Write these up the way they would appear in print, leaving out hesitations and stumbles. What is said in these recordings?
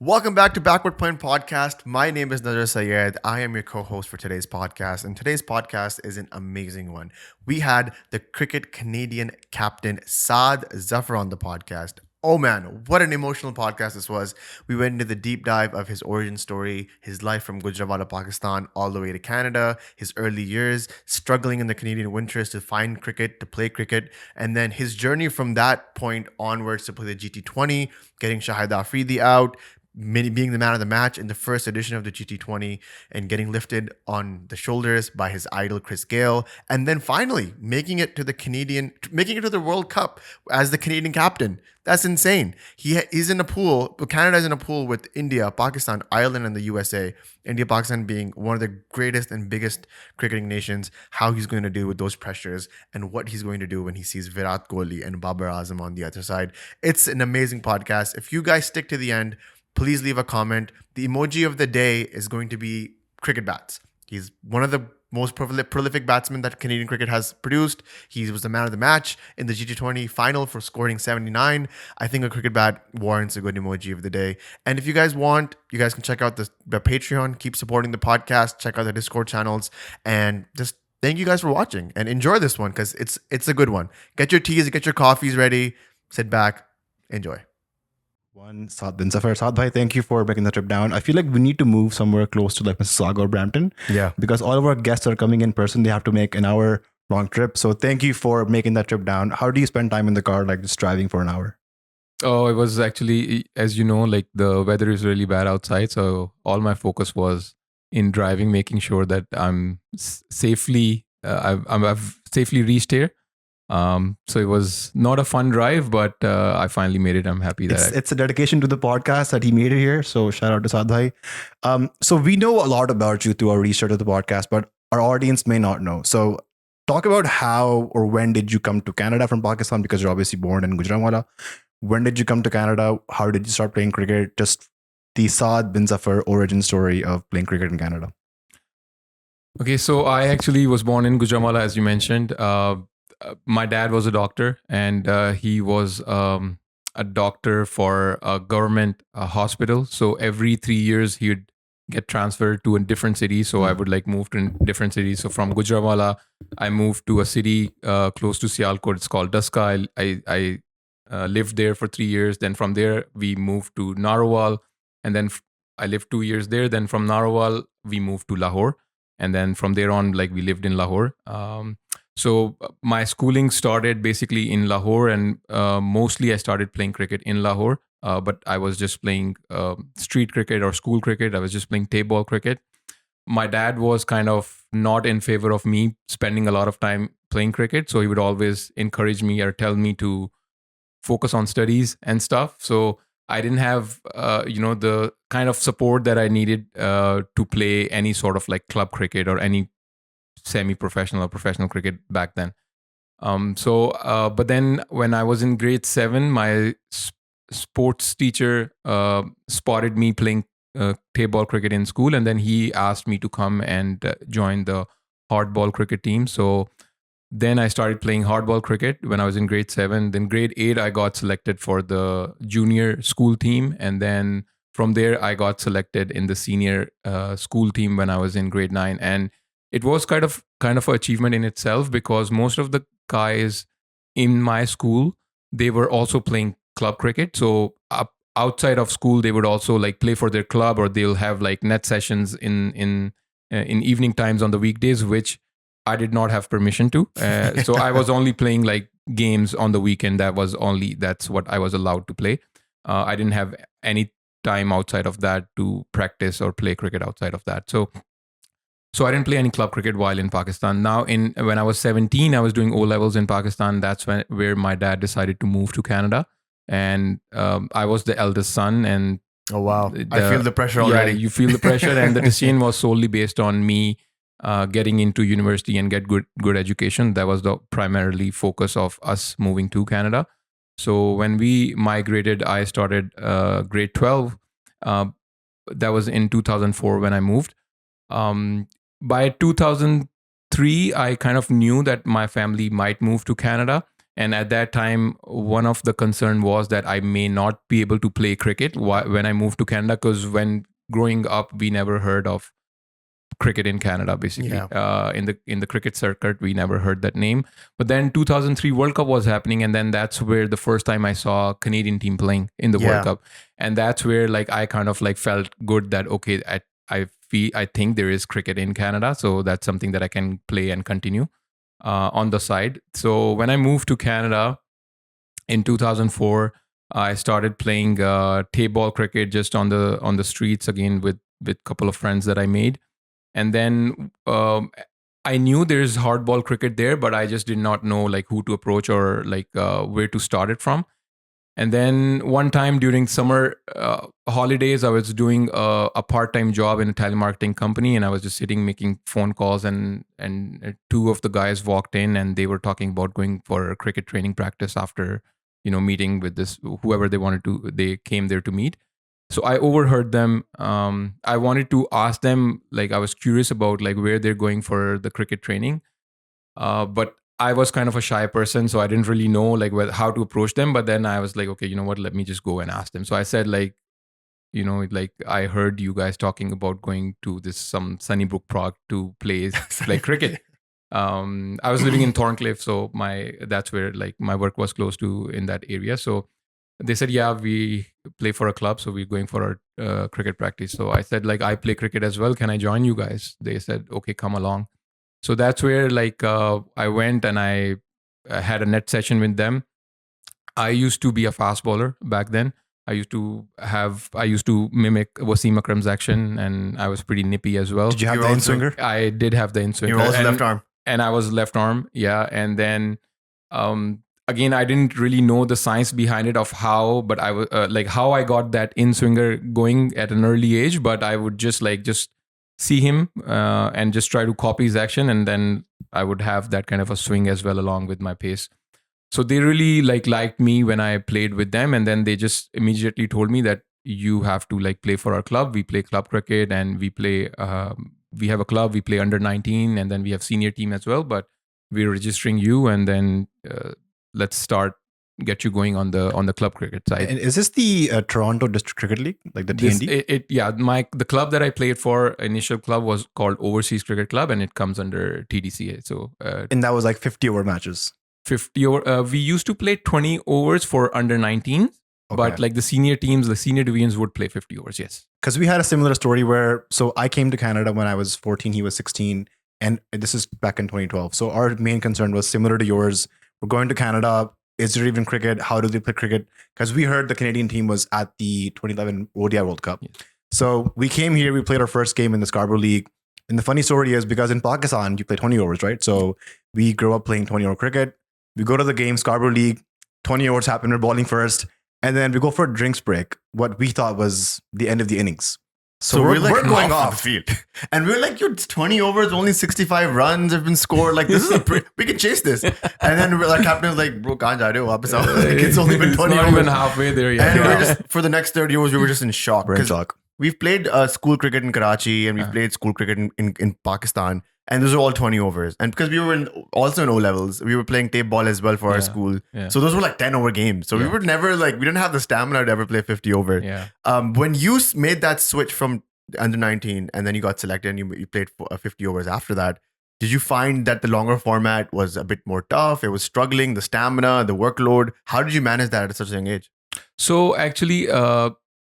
Welcome back to Backward Point Podcast. My name is Nazar Sayed. I am your co-host for today's podcast, and today's podcast is an amazing one. We had the cricket Canadian captain Saad Zafar on the podcast. Oh man, what an emotional podcast this was. We went into the deep dive of his origin story, his life from Gujranwala, Pakistan, all the way to Canada, his early years, struggling in the Canadian winters to find cricket, to play cricket, and then his journey from that point onwards to play the GT20, getting Shahid Afridi out, being the man of the match in the first edition of the GT20 and getting lifted on the shoulders by his idol Chris Gayle, and then finally making it to the World Cup as the Canadian captain. That's insane. He's in a pool. Canada's in a pool with India, Pakistan, Ireland, and the USA. India, Pakistan being one of the greatest and biggest cricketing nations. How he's going to do with those pressures and what he's going to do when he sees Virat Kohli and Babar Azam on the other side. It's an amazing podcast. If you guys stick to the end, please leave a comment. The emoji of the day is going to be cricket bats. He's one of the most prolific batsmen that Canadian cricket has produced. He was the man of the match in the GT20 Final for scoring 79. I think a cricket bat warrants a good emoji of the day. And if you guys want, you guys can check out the Patreon. Keep supporting the podcast. Check out the Discord channels. And just thank you guys for watching. And enjoy this one because it's a good one. Get your teas, get your coffees ready. Sit back. Enjoy. One, Saad Bin Zafar. Saad bhai, thank you for making the trip down. I feel like we need to move somewhere close to like Mississauga or Brampton. Yeah. Because all of our guests are coming in person. They have to make an hour long trip. So thank you for making that trip down. How do you spend time in the car, like just driving for an hour? Oh, it was actually, as you know, like the weather is really bad outside. So all my focus was in driving, making sure that I'm safely, I've safely reached here. So it was not a fun drive, but I finally made it. I'm happy that it's a dedication to the podcast that he made it here. So shout out to Saad bhai. So we know a lot about you through our research of the podcast, but our audience may not know. So talk about how or when did you come to Canada from Pakistan, because you're obviously born in Gujranwala. When did you come to Canada? How did you start playing cricket? Just the Saad Bin Zafar origin story of playing cricket in Canada. Okay, so I actually was born in Gujranwala, as you mentioned. My dad was a doctor, and he was a doctor for a government hospital. So every 3 years, he would get transferred to a different city. So I would like move to a different city. So from Gujranwala, I moved to a city close to Sialkot. It's called Daska. I lived there for 3 years. Then from there, we moved to Narwal. And then I lived 2 years there. Then from Narwal, we moved to Lahore. And then from there on, like we lived in Lahore. So my schooling started basically in Lahore, and mostly I started playing cricket in Lahore. But I was just playing street cricket or school cricket. I was just playing table ball cricket. My dad was kind of not in favor of me spending a lot of time playing cricket. So he would always encourage me or tell me to focus on studies and stuff. So I didn't have, the kind of support that I needed to play any sort of like club cricket or any semi-professional or professional cricket back then. But then when I was in grade 7, my sports teacher spotted me playing table ball cricket in school, and then he asked me to come and join the hardball cricket team. So then I started playing hardball cricket when I was in grade 7. Then grade 8, I got selected for the junior school team, and then from there I got selected in the senior school team when I was in grade 9. And it was kind of an achievement in itself, because most of the guys in my school, they were also playing club cricket. So outside of school, they would also like play for their club, or they'll have like net sessions in evening times on the weekdays, which I did not have permission to. So I was only playing like games on the weekend. That's what I was allowed to play. I didn't have any time outside of that to practice or play cricket outside of that. So I didn't play any club cricket while in Pakistan. Now, when I was 17, I was doing O levels in Pakistan. That's where my dad decided to move to Canada, and I was the eldest son. And oh wow, I feel the pressure already. Yeah, you feel the pressure, and the decision was solely based on me getting into university and get good education. That was the primarily focus of us moving to Canada. So when we migrated, I started grade 12. That was in 2004 when I moved. By 2003, I kind of knew that my family might move to Canada. And at that time, one of the concern was that I may not be able to play cricket when I moved to Canada, because when growing up, we never heard of cricket in Canada. Basically, in the cricket circuit, we never heard that name. But then 2003 World Cup was happening, and then that's where the first time I saw Canadian team playing in the World Cup, and that's where like I kind of like felt good that okay, I think there is cricket in Canada, so that's something that I can play and continue on the side. So when I moved to Canada in 2004, I started playing tape ball cricket just on the streets again with a couple of friends that I made. And then I knew there's hardball cricket there, but I just did not know like who to approach or like where to start it from. And then one time during summer holidays, I was doing a part-time job in a telemarketing company, and I was just sitting making phone calls, and two of the guys walked in, and they were talking about going for cricket training practice after meeting with this whoever they came there to meet. So I overheard them. I wanted to ask them, like I was curious about like where they're going for the cricket training, but I was kind of a shy person, so I didn't really know like how to approach them. But then I was like, okay, you know what? Let me just go and ask them. So I said like, like I heard you guys talking about going to some Sunnybrook Prague to play cricket. I was living in Thorncliffe, so that's where like my work was close to in that area. So they said, yeah, we play for a club, so we're going for our cricket practice. So I said like, I play cricket as well. Can I join you guys? They said, okay, come along. So that's where like I went and I had a net session with them. I used to be a fast bowler back then. I used to mimic Wasim Akram's action, and I was pretty nippy as well. Did you have the in-swinger? I did have the in-swinger. You were also left arm. And I was left arm, yeah. And then again, I didn't really know the science behind it of how, but I was like how I got that in-swinger going at an early age. But I would just see him and just try to copy his action, and then I would have that kind of a swing as well along with my pace. So they really liked me when I played with them, and then they just immediately told me that you have to like play for our club. We play club cricket, and we play we have a club, we play under 19, and then we have senior team as well, but we're registering you, and then let's get you going on the club cricket side. And is this the Toronto District Cricket League, like the TND? The club that I played for, initial club, was called Overseas Cricket Club, and it comes under TDCA. So and that was like 50-over matches. 50 over. We used to play 20 overs for under 19, but like the senior teams, the senior divisions would play 50 overs. Yes, because we had a similar story where I came to Canada when I was 14, he was 16, and this is back in 2012. So our main concern was similar to yours. We're going to Canada. Is there even cricket? How do they play cricket? Because we heard the Canadian team was at the 2011 ODI World Cup. Yes. So we came here, we played our first game in the Scarborough League. And the funny story is because in Pakistan, you play 20 overs, right? So we grew up playing 20-over cricket. We go to the game, Scarborough League, 20 overs happen, we're bowling first. And then we go for a drinks break, what we thought was the end of the innings. So we're going off the field. And we're like, it's 20 overs, only 65 runs have been scored. Like, this is we can chase this. And then our captain was like, bro, can't jaa rahe ho, wapas aao. Like, it's only been 20 not overs. Even halfway there yet. And we're just, for the next 30 overs, we were just in shock. We're in shock. We've played school cricket in Karachi, and we've played school cricket in Pakistan. And those are all 20 overs. And because we were also in O-levels, we were playing tape ball as well for our school. Yeah. So those were like 10-over games. So we would never we didn't have the stamina to ever play 50 over. Yeah. When you made that switch from under 19 and then you got selected and you played 50 overs after that, did you find that the longer format was a bit more tough? It was struggling, the stamina, the workload. How did you manage that at such a young age? So actually,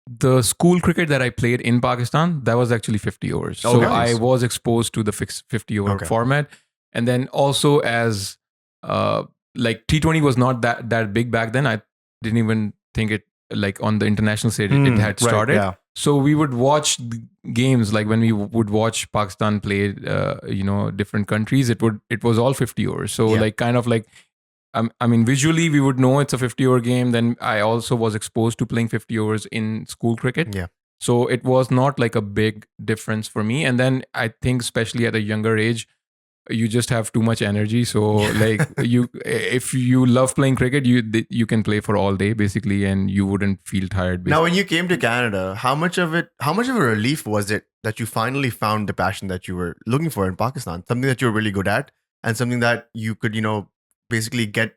the school cricket that I played in Pakistan, that was actually 50 overs. So nice. I was exposed to the 50-over format. And then also as like T20 was not that big back then. I didn't even think it like on the international stage it had started. Right, yeah. So we would watch the games like when we would watch Pakistan play, different countries. It was all 50 overs. So like kind of like, I mean, visually we would know it's a 50-over game. Then I also was exposed to playing 50 overs in school cricket. Yeah. So it was not like a big difference for me. And then I think especially at a younger age, you just have too much energy. So like if you love playing cricket, you can play for all day basically, and you wouldn't feel tired. Basically. Now, when you came to Canada, how much of a relief was it that you finally found the passion that you were looking for in Pakistan? Something that you were really good at, and something that you could, basically get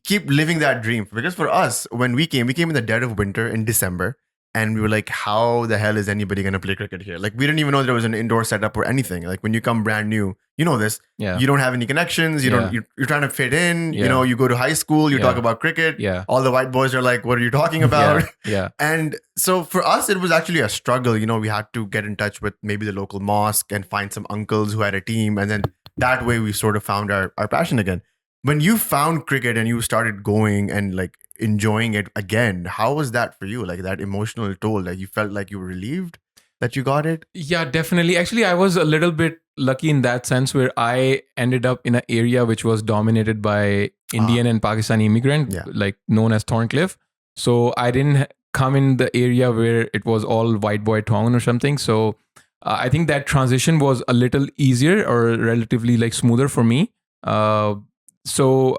keep living that dream, because for us, when we came in the dead of winter in December, and we were like, how the hell is anybody going to play cricket here? Like, we didn't even know there was an indoor setup or anything. Like, when you come brand new, you know this, Yeah. you don't have any connections, you're trying to fit in, Yeah. you go to high school, you Yeah. talk about cricket, Yeah. all the white boys are like, what are you talking about? Yeah. And so for us, it was actually a struggle. We had to get in touch with maybe the local mosque and find some uncles who had a team. And then that way we sort of found our passion again. When you found cricket and you started going and like enjoying it again, how was that for you? Like that emotional toll, like you felt like you were relieved that you got it? Yeah, definitely. Actually, I was a little bit lucky in that sense where I ended up in an area which was dominated by Indian and Pakistani immigrant, Yeah. like known as Thorncliffe. So I didn't come in the area where it was all white boy town or something. So I think that transition was a little easier or relatively like smoother for me. So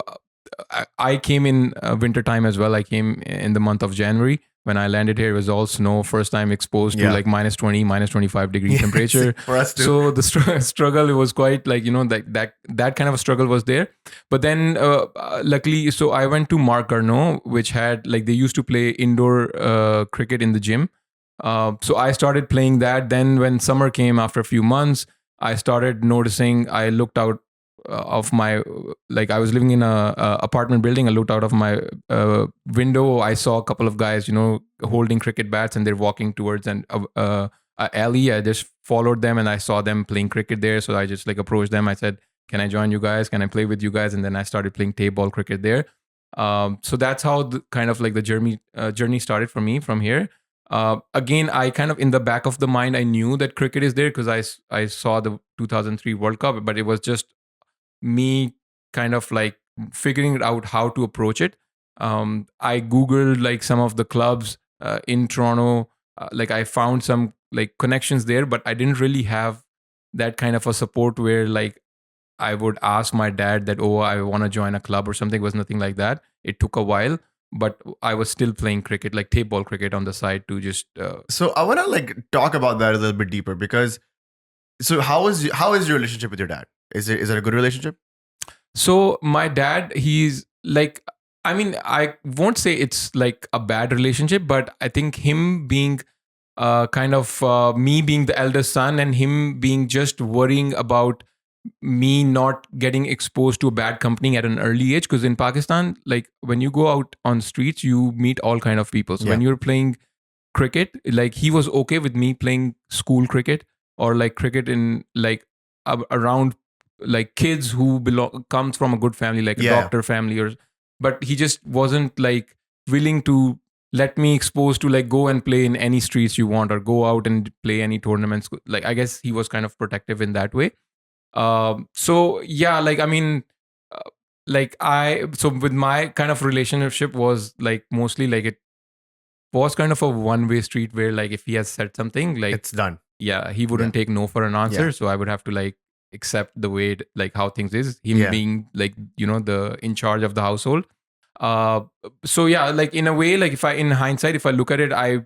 I came in winter time as well. I came in the month of January. When I landed here, it was all snow. First time exposed to Yeah. like minus 20, minus 25 degree temperature. For us too. So the struggle, it was quite like, that kind of a struggle was there. But then luckily, so I went to Mark Garneau, which had like, they used to play indoor cricket in the gym. So I started playing that. Then when summer came after a few months, I started noticing, I looked out of my, like I was living in a apartment building. I looked out of my window. I saw a couple of guys, holding cricket bats, and they're walking towards an alley. I just followed them and I saw them playing cricket there. So I just like approached them. I said, can I join you guys? Can I play with you guys? And then I started playing table ball cricket there. So that's how the kind of like the journey started for me from here. Again, I kind of, in the back of the mind, I knew that cricket is there because I saw the 2003 World Cup, but it was just me kind of like figuring out how to approach it. I Googled like some of the clubs in Toronto. Like I found some like connections there, but I didn't really have that kind of a support where like I would ask my dad that, oh, I want to join a club or something. It was nothing like that. It took a while, but I was still playing cricket, like tape ball cricket on the side to just. So I want to like talk about that a little bit deeper, because so how is your relationship with your dad? Is it a good relationship? So my dad, he's like, I mean, I won't say it's like a bad relationship, but I think him being kind of me being the eldest son and him being just worrying about me not getting exposed to a bad company at an early age. Because in Pakistan, like when you go out on streets, you meet all kind of people. So when you're playing cricket, like he was okay with me playing school cricket or like cricket in like around like kids who comes from a good family, like a doctor family, or but he just wasn't like willing to let me exposed to like go and play in any streets you want or go out and play any tournaments. Like I guess he was kind of protective in that way. So yeah, like I mean, so with my kind of relationship was like mostly like it was kind of a one-way street where like if he has said something, like It's done. yeah, he wouldn't take no for an answer. Yeah. So I would have to like accept the way like how things is, him being like the in charge of the household. So yeah, like in a way, like if I in hindsight, if I look at it, I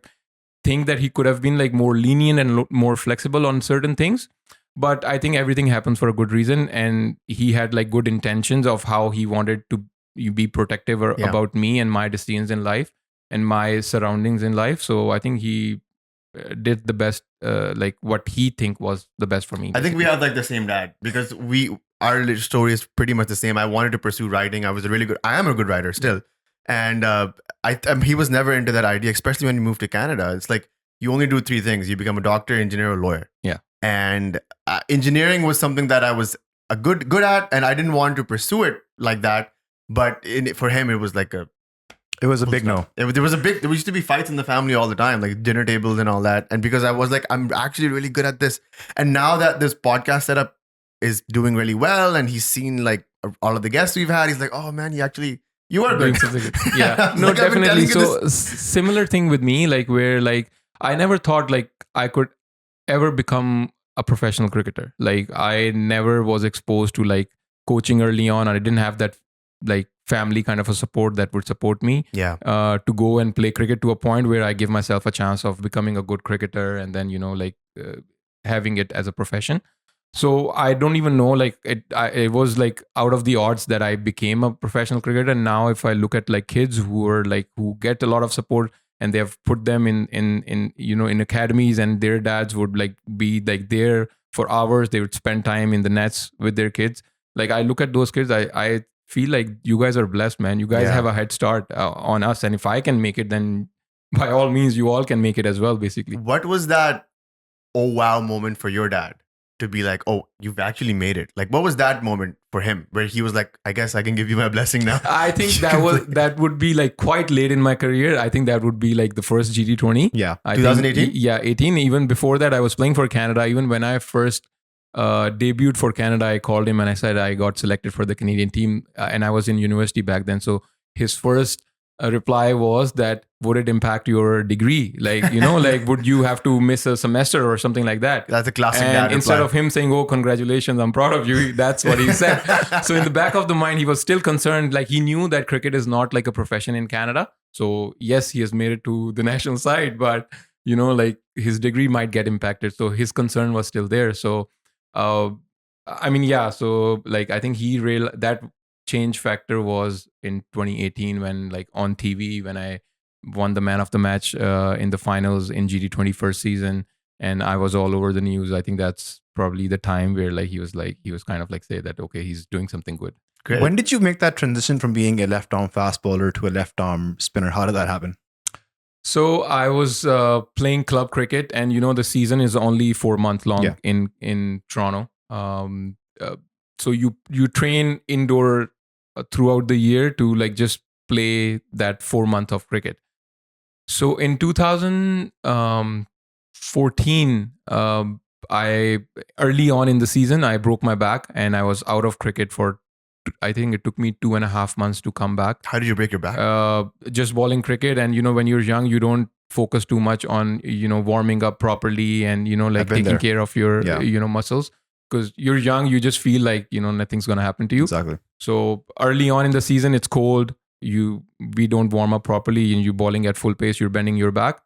think that he could have been like more lenient and more flexible on certain things. But I think everything happens for a good reason, and he had like good intentions of how he wanted to be protective about me and my decisions in life and my surroundings in life. So I think he did the best, like what he think was the best for me. I think we had like the same dad, because our story is pretty much the same. I wanted to pursue writing. I am a good writer still. And he was never into that idea, especially when you move to Canada. It's like you only do three things. You become a doctor, engineer, or lawyer. Yeah. And engineering was something that I was a good at, and I didn't want to pursue it like that. But for him, it was like it was a big no. There used to be fights in the family all the time, like dinner tables and all that. And because I was like, I'm actually really good at this. And now that this podcast setup is doing really well, and he's seen like all of the guests we've had, he's like, oh man, you are doing something good. Yeah, no, like, definitely. So similar thing with me, like where like I never thought like I could ever become a professional cricketer. Like I never was exposed to like coaching early on, and I didn't have that like family kind of a support that would support me to go and play cricket to a point where I give myself a chance of becoming a good cricketer and then like having it as a profession. So I don't even know, like it was like out of the odds that I became a professional cricketer. And now if I look at like kids who get a lot of support, and they have put them in in academies, and their dads would like be like there for hours. They would spend time in the nets with their kids. Like I look at those kids, I feel like you guys are blessed, man. You guys Yeah. have a head start on us, and if I can make it, then by all means, you all can make it as well, basically. What was that oh wow moment for your dad to be like, oh, you've actually made it? Like, what was that moment for him where he was like, I guess I can give you my blessing now? I think You that can was play. that would be like quite late in my career. I think that would be like the first GT20. Yeah. I 2018? think, yeah, 18. Even before that, I was playing for Canada. Even when I first debuted for Canada, I called him and I said I got selected for the Canadian team, and I was in university back then. So his first reply was that, would it impact your degree? Like, like would you have to miss a semester or something like that? That's a classic And dad instead reply. of him saying, "Oh, congratulations, I'm proud of you," that's what he said. So in the back of the mind, he was still concerned. Like he knew that cricket is not like a profession in Canada. So yes, he has made it to the national side, but like his degree might get impacted. So his concern was still there. So, I mean, yeah. So like I think he realized that change factor was in 2018 when like on TV when I won the man of the match in the finals in GT20 first season, and I was all over the news. I think that's probably the time where like he was kind of like say that, okay, he's doing something good. Great. When did you make that transition from being a left arm fast bowler to a left arm spinner? How did that happen? So I was playing club cricket, and the season is only 4 months long Yeah. in Toronto. So you train indoor throughout the year to like just play that 4 month of cricket. So in 2014, I early on in the season I broke my back and I was out of cricket for, I think it took me 2.5 months to come back. How did you break your back? Just bowling cricket, and when you're young, you don't focus too much on warming up properly and like I've been taking there. care of your Yeah. muscles, because you're young, you just feel like nothing's gonna happen to you. Exactly. So early on in the season, it's cold. We don't warm up properly, and you're bowling at full pace. You're bending your back.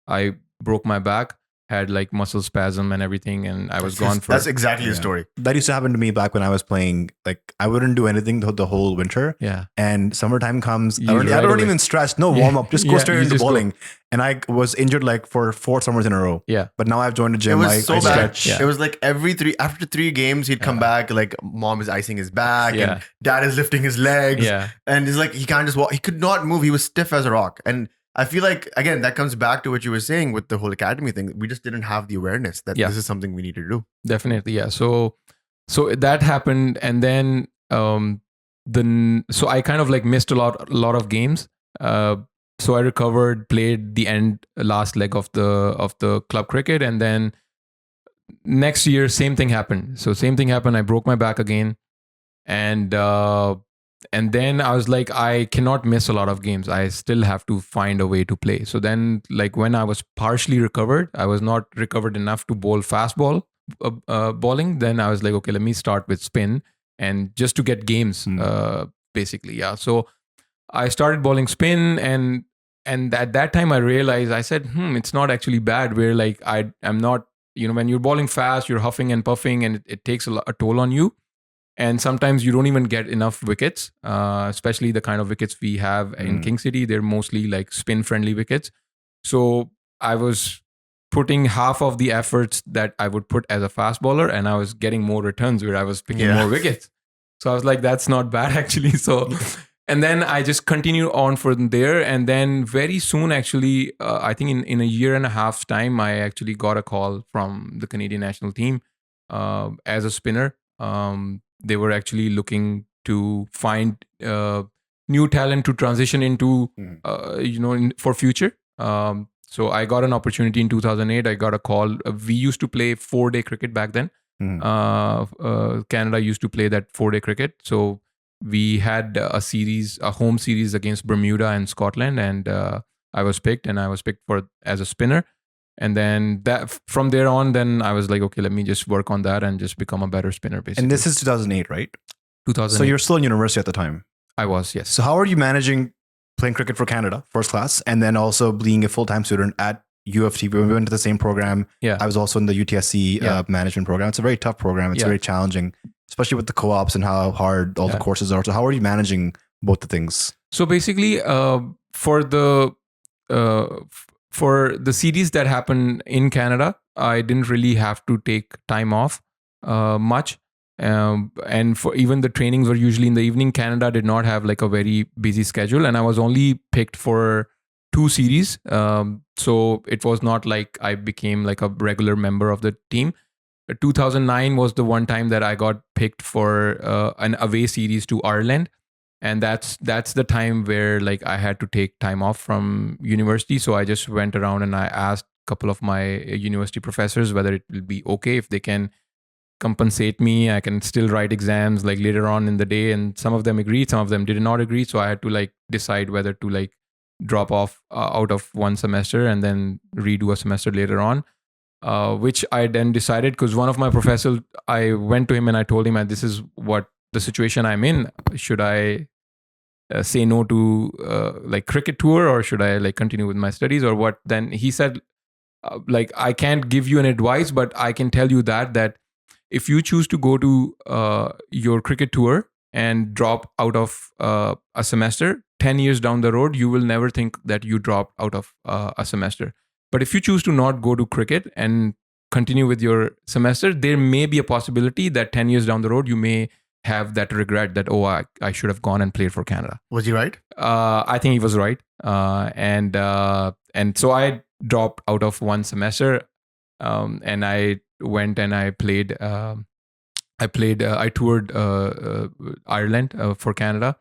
I broke my back, had like muscle spasm and everything, and I was gone for. That's exactly the Yeah. story. That used to happen to me back when I was playing. Like I wouldn't do anything the whole winter. Yeah. And summertime comes. You I don't right even away. stretch. No Yeah. warm up. Just go Yeah, straight you into just go. bowling. And I was injured like for 4 summers in a row. Yeah. But now I've joined a It gym. was so I bad. stretch. Yeah. It was like after 3 games, he'd come back like mom is icing his back Yeah. and dad is lifting his legs. Yeah. And it's like he can't just walk. He could not move. He was stiff as a rock. And I feel like, again, that comes back to what you were saying with the whole academy thing. We just didn't have the awareness that Yeah. this is something we need to do. Definitely, yeah. So that happened, and then so I kind of like missed a lot of games. So I recovered, played the last leg of the club cricket, and then next year same thing happened. So same thing happened. I broke my back again, and then I was like, I cannot miss a lot of games. I still have to find a way to play. So then, like when I was partially recovered, I was not recovered enough to bowl fastball bowling. Then I was like, okay, let me start with spin, and just to get games, basically, yeah. So I started bowling spin, and at that time I realized, I said, it's not actually bad. Where like I'm not, when you're bowling fast, you're huffing and puffing, and it takes a toll on you. And sometimes you don't even get enough wickets, especially the kind of wickets we have in King City. They're mostly like spin-friendly wickets. So I was putting half of the efforts that I would put as a fast bowler, and I was getting more returns where I was picking more wickets. So I was like, that's not bad actually. So, and then I just continued on from there. And then very soon, actually, I think in a year and a half's time, I actually got a call from the Canadian national team as a spinner. They were actually looking to find new talent to transition into, for future. So I got an opportunity in 2008. I got a call. We used to play 4-day cricket back then. Canada used to play that 4-day cricket. So we had a home series against Bermuda and Scotland, and I was picked as a spinner. And then from there on, then I was like, okay, let me just work on that and just become a better spinner, basically. And this is 2008, right? 2008. So you're still in university at the time. I was, yes. So how are you managing playing cricket for Canada, first class, and then also being a full-time student at UFC. We went to the same program. Yeah. I was also in the UTSC management program. It's a very tough program. It's very challenging, especially with the co-ops and how hard all the courses are. So how are you managing both the things? So basically, for the series that happen in Canada, I didn't really have to take time off much. And for even the trainings were usually in the evening. Canada did not have like a very busy schedule, and I was only picked for 2 series. So it was not like I became like a regular member of the team. 2009 was the one time that I got picked for an away series to Ireland. And that's the time where like I had to take time off from university. So I just went around and I asked a couple of my university professors whether it will be okay if they can compensate me. I can still write exams like later on in the day. And some of them agreed, some of them did not agree. So I had to like decide whether to like drop off out of one semester and then redo a semester later on. Which I then decided, because one of my professors, I went to him and I told him, this is what the situation I'm in. Should I say no to like cricket tour, or should I like continue with my studies, or what? Then he said, like, I can't give you an advice, but I can tell you that if you choose to go to your cricket tour and drop out of a semester, 10 years down the road, you will never think that you dropped out of a semester. But if you choose to not go to cricket and continue with your semester, there may be a possibility that 10 years down the road, you may have that regret that, I should have gone and played for Canada. Was he right? I think he was right. And so I dropped out of one semester, and I went and I played. I toured Ireland for Canada.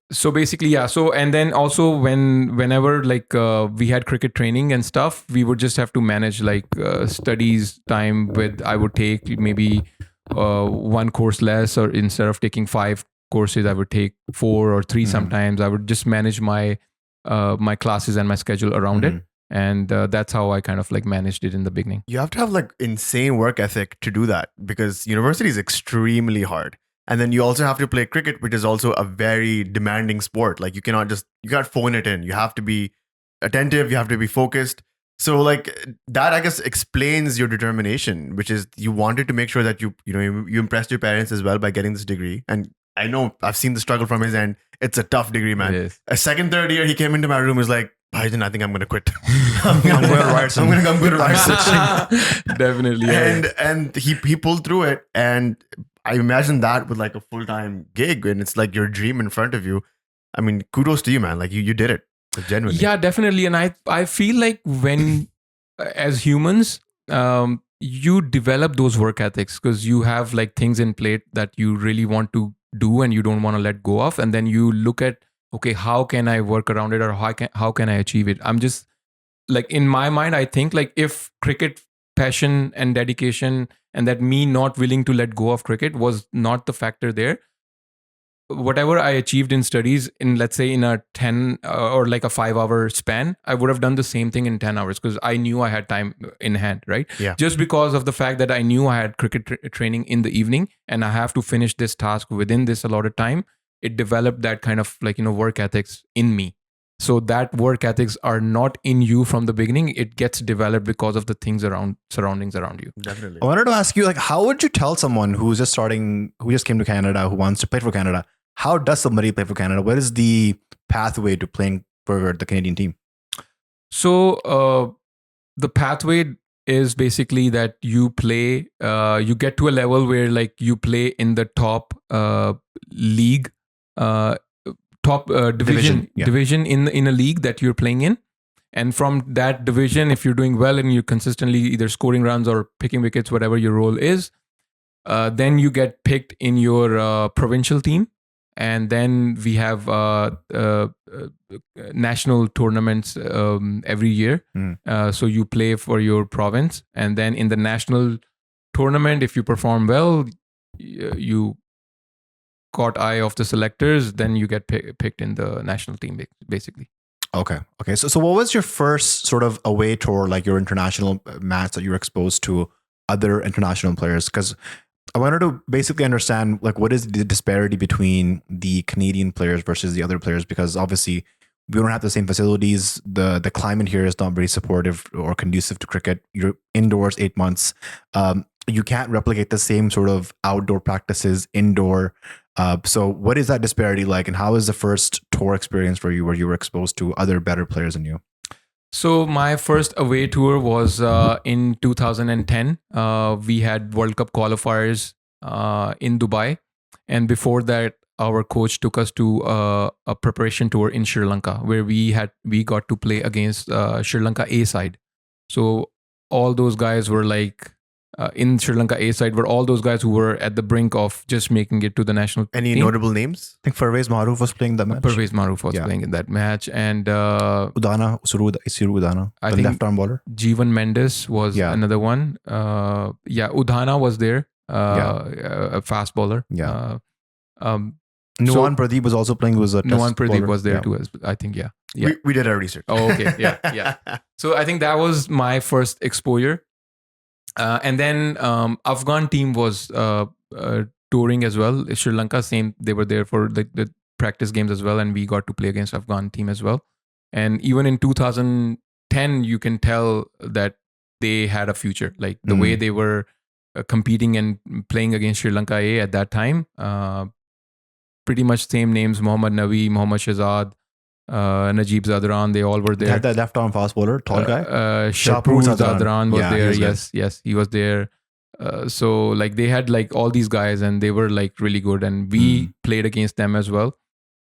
So basically, So and then also whenever like we had cricket training and stuff, we would just have to manage like studies time with. I would take maybe one course less, or instead of taking 5 courses, I would take 4 or 3 sometimes. I would just manage my my classes and my schedule around it. And that's how I kind of like managed it in the beginning. You have to have like insane work ethic to do that, because university is extremely hard. And then you also have to play cricket, which is also a very demanding sport. Like you can't phone it in. You have to be attentive. You have to be focused. So like that, I guess, explains your determination, which is you wanted to make sure that you impressed your parents as well by getting this degree. And I know I've seen the struggle from his end. It's a tough degree, man. It is. A second, third year, he came into my room, was like, Bhajan, I think I'm going to quit. I'm going to write something. I'm going to write something. Definitely. Yeah. And he pulled through it. And I imagine that with like a full-time gig, and it's like your dream in front of you. I mean, kudos to you, man. Like you did it. Genuinely. Yeah, definitely. And I feel like when, as humans, you develop those work ethics because you have like things in plate that you really want to do and you don't want to let go of. And then you look at, okay, how can I work around it, or how can I achieve it? I'm just like, in my mind, I think like if cricket passion and dedication and that me not willing to let go of cricket was not the factor there, whatever I achieved in studies in, let's say, in a 10 or like a 5-hour span, I would have done the same thing in 10 hours because I knew I had time in hand, right? Yeah. Just because of the fact that I knew I had cricket training in the evening and I have to finish this task within this allotted time, it developed that kind of like, work ethics in me. So that work ethics are not in you from the beginning. It gets developed because of the things surroundings around you. Definitely. I wanted to ask you, like, how would you tell someone who's just starting, who just came to Canada, who wants to play for Canada? How does somebody play for Canada? What is the pathway to playing for the Canadian team? So the pathway is basically that you play, you get to a level where like you play in the top league, top division in a league that you're playing in. And from that division, if you're doing well and you're consistently either scoring runs or picking wickets, whatever your role is, then you get picked in your provincial team. And then we have national tournaments every year. So you play for your province. And then in the national tournament, if you perform well, you caught eye of the selectors, then you get picked in the national team, basically. Okay. So what was your first sort of away tour, like your international match that you were exposed to other international players? Because I wanted to basically understand, like, what is the disparity between the Canadian players versus the other players? Because obviously we don't have the same facilities. The climate here is not very supportive or conducive to cricket. You're indoors 8 months. You can't replicate the same sort of outdoor practices indoor. So what is that disparity like, and how is the first tour experience for you where you were exposed to other better players than you? So my first away tour was in 2010. We had World Cup qualifiers in Dubai, and before that, our coach took us to a preparation tour in Sri Lanka, where we got to play against Sri Lanka A side. So all those guys were like in Sri Lanka A side were all those guys who were at the brink of just making it to the national Any team. notable names? I think Pervez Maroof was playing that match. Pervez Maroof was playing in that match, and Udana, Isiru Udana, I the think left arm bowler. Jeevan Mendes was another one. Udana was there, a fast bowler. Yeah. Nuwan Pradeep was also playing. Nuwan Pradeep was there too. I think, yeah. We did our research. Oh, okay. Yeah. So I think that was my first exposure. And then Afghan team was touring as well. Sri Lanka, same. They were there for the practice games as well, and we got to play against Afghan team as well. And even in 2010, you can tell that they had a future. Like the way they were competing and playing against Sri Lanka A at that time. Pretty much same names: Mohammad Nabi, Mohammad Shahzad, Najib Zadran. They all were there. They had that left arm fast bowler, tall guy. Shapur Zadran was there. Was yes, he was there. So like they had like all these guys, and they were like really good, and we played against them as well.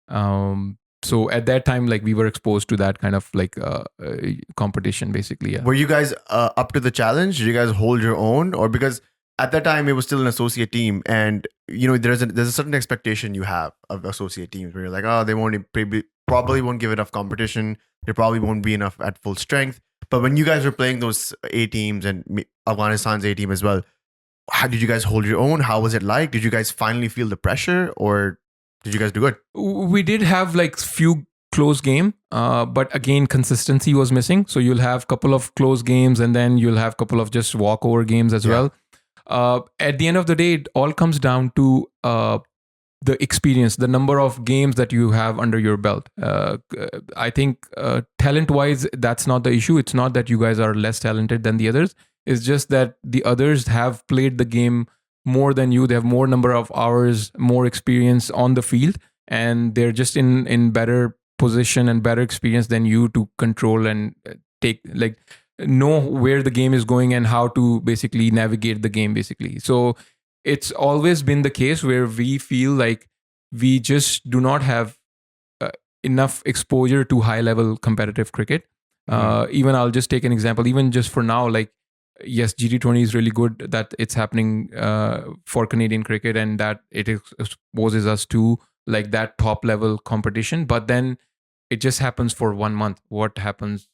So at that time, like we were exposed to that kind of like competition, basically. Yeah. Were you guys up to the challenge? Did you guys hold your own, or because at that time it was still an associate team, and there's a certain expectation you have of associate teams where you're like, oh, they probably won't give enough competition. They probably won't be enough at full strength. But when you guys were playing those A teams and Afghanistan's A team as well, how did you guys hold your own? How was it like? Did you guys finally feel the pressure, or did you guys do good? We did have like few close game, but again, consistency was missing. So you'll have couple of close games, and then you'll have couple of just walkover games as well. At the end of the day, it all comes down to the experience, the number of games that you have under your belt. I think talent-wise, that's not the issue. It's not that you guys are less talented than the others. It's just that the others have played the game more than you. They have more number of hours, more experience on the field, and they're just in better position and better experience than you to control and know where the game is going and how to basically navigate the game, basically. So it's always been the case where we feel like we just do not have enough exposure to high level competitive cricket. Even I'll just take an example, even just for now, like, yes, GT20 is really good that it's happening for Canadian cricket, and that it exposes us to like that top level competition. But then it just happens for 1 month. What happens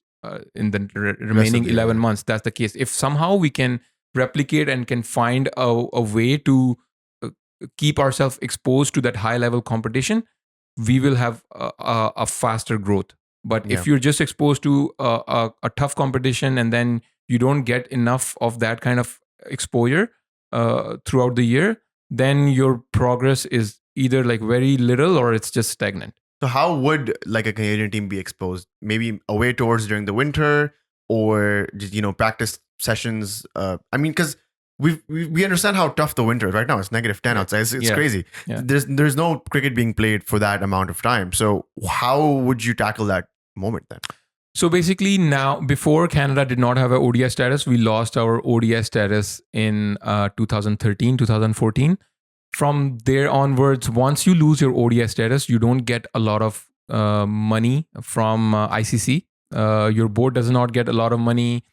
in the remaining 11 months? That's the case. If somehow we can replicate and can find a way to keep ourselves exposed to that high level competition, we will have a faster growth. But if you're just exposed to a tough competition and then you don't get enough of that kind of exposure throughout the year, then your progress is either like very little or it's just stagnant. So how would like a Canadian team be exposed? Maybe away tours during the winter, or just, practice sessions? I mean, because we understand how tough the winter is right now. It's -10 outside. It's crazy. Yeah. There's no cricket being played for that amount of time. So how would you tackle that moment then? So basically now, before Canada did not have an ODI status, we lost our ODI status in 2013, 2014. From there onwards, once you lose your ODI status, you don't get a lot of money from ICC. Your board does not get a lot of money.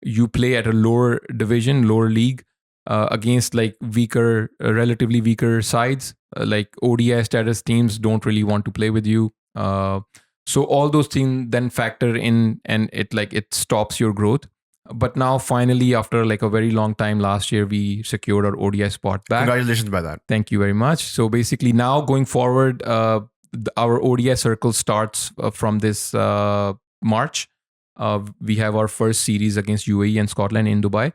You play at a lower division, lower league against like relatively weaker sides. Like ODI status teams don't really want to play with you. So all those things then factor in, and it stops your growth. But now finally, after like a very long time, last year, we secured our ODI spot back. Congratulations by that. Thank you very much. So basically now going forward, our ODI circle starts from this March. We have our first series against UAE and Scotland in Dubai.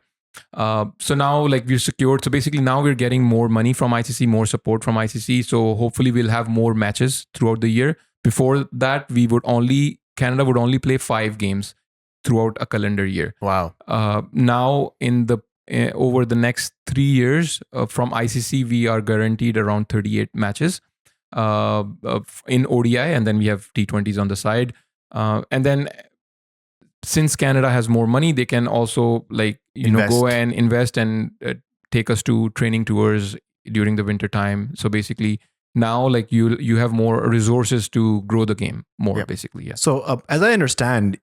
So now like we're secured. So basically now we're getting more money from ICC, more support from ICC. So hopefully we'll have more matches throughout the year. Before that, Canada would only play 5 games throughout a calendar year. Wow. Now over the next 3 years from ICC, we are guaranteed around 38 matches in ODI, and then we have T20s on the side. And then since Canada has more money, they can also go and invest and take us to training tours during the winter time. So basically now you have more resources to grow the game more, basically. Yeah. So as I understand,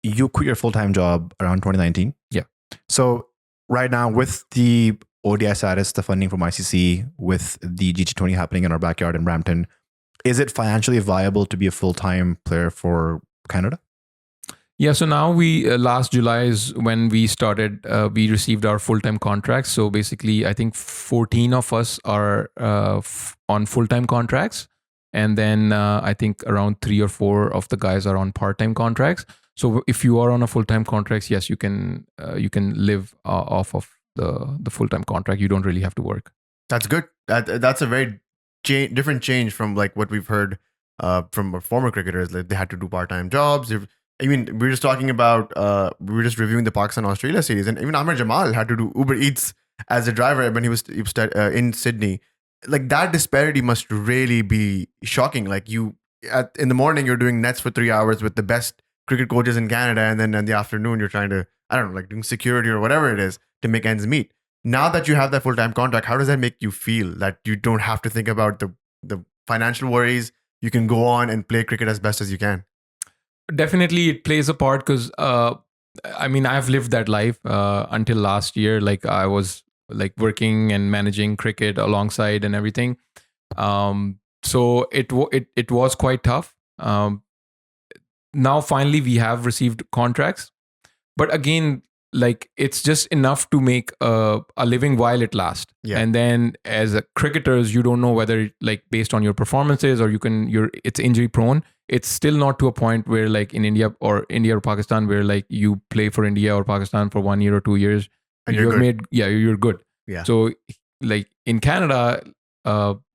you quit your full-time job around 2019. Yeah. So right now with the ODI status, the funding from ICC, with the GT20 happening in our backyard in Brampton, is it financially viable to be a full-time player for Canada? Yeah, so now last July is when we started, we received our full-time contracts. So basically, I think 14 of us are on full-time contracts. And then I think around 3 or 4 of the guys are on part-time contracts. So if you are on a full-time contract, yes, you can live off of the full-time contract. You don't really have to work. That's good. That's a very different change from like what we've heard from former cricketers. Like they had to do part-time jobs. I mean, we were just talking about, we were just reviewing the Pakistan-Australia series, and even Amir Jamal had to do Uber Eats as a driver when he was in Sydney. Like that disparity must really be shocking. Like in the morning, you're doing nets for 3 hours with the best cricket coaches in Canada, and then in the afternoon, you're trying to, I don't know, like doing security or whatever it is to make ends meet. Now that you have that full-time contract, how does that make you feel that you don't have to think about the financial worries? You can go on and play cricket as best as you can. Definitely it plays a part because I mean, I've lived that life until last year. Like I was like working and managing cricket alongside and everything. So it was quite tough. Now finally we have received contracts, but again, like it's just enough to make a living while it lasts. Yeah. And then as a cricketers, you don't know whether like based on your performances or it's injury prone. It's still not to a point where like in India or Pakistan where like you play for India or Pakistan for 1 year or 2 years and you're good. You're good. Yeah. So like in Canada,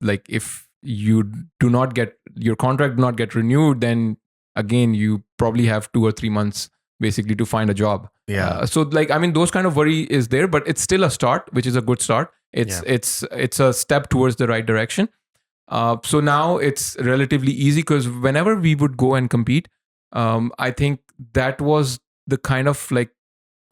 like if you do not get your contract not get renewed, then again you probably have 2 or 3 months basically to find a job. Yeah. So like I mean those kind of worry is there, but it's still a start, which is a good start. It's a step towards the right direction. So now it's relatively easy because whenever we would go and compete, I think that was the kind of like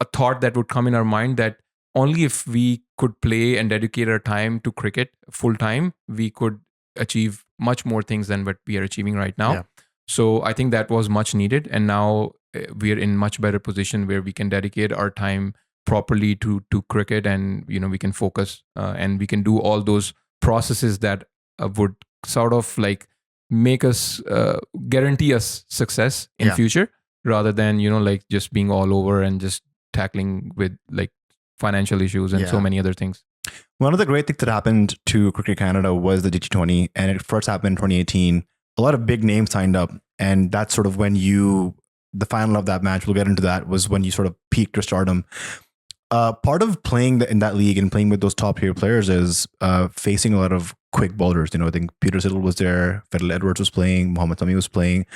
a thought that would come in our mind that only if we could play and dedicate our time to cricket full time, we could achieve much more things than what we are achieving right now. Yeah. So I think that was much needed. And now we are in much better position where we can dedicate our time properly to cricket, and we can focus and we can do all those processes that would sort of like make us guarantee us success in future, rather than like just being all over and just tackling with like financial issues and so many other things. One of the great things that happened to Cricket Canada was the GT20, and it first happened in 2018. A lot of big names signed up, and that's sort of when the final of that match, we'll get into that, was when you sort of peaked your stardom. Part of playing in that league and playing with those top tier players is facing a lot of quick bowlers. I think Peter Siddle was there, Fedel Edwards was playing, Mohammad Sami was playing.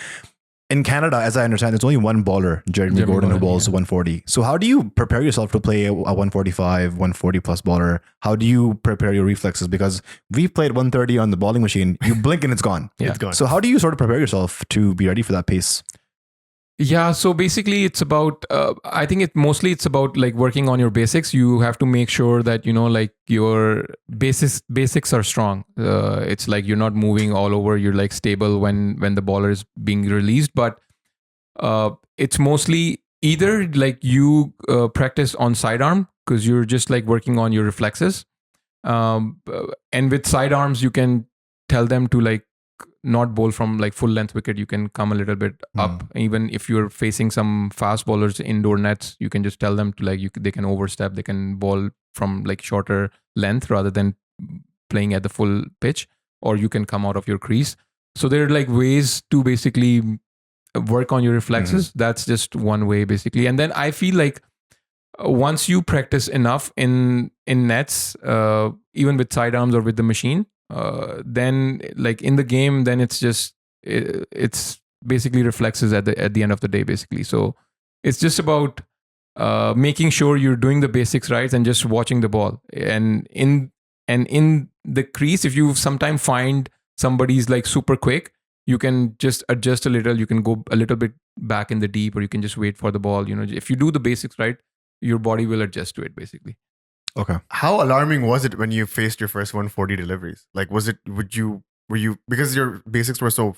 In Canada, as I understand, there's only one bowler, Jeremy Gordon, who bowls 140. So how do you prepare yourself to play a 145, 140 plus bowler? How do you prepare your reflexes? Because we played 130 on the bowling machine. You blink and it's gone. It's gone. So how do you sort of prepare yourself to be ready for that pace? Yeah, so basically it's about, I think it's about like working on your basics. You have to make sure that, like your basics are strong. It's like you're not moving all over. You're like stable when the baller is being released. But it's mostly either like you practice on sidearm because you're just like working on your reflexes. And with sidearms, you can tell them to like not bowl from like full length wicket. You can come a little bit up. Even if you're facing some fast bowlers indoor nets, you can just tell them to like they can overstep. They can bowl from like shorter length rather than playing at the full pitch, or you can come out of your crease. So there are like ways to basically work on your reflexes. That's just one way basically. And then I feel like once you practice enough in nets, even with sidearms or with the machine, then like in the game, then it's just it's basically reflexes at the end of the day, basically. So it's just about making sure you're doing the basics right and just watching the ball. And in the crease, if you sometimes find somebody's like super quick, you can just adjust a little. You can go a little bit back in the deep, or you can just wait for the ball. If you do the basics right, your body will adjust to it, basically. Okay. How alarming was it when you faced your first 140 deliveries? Like, were you, because your basics were so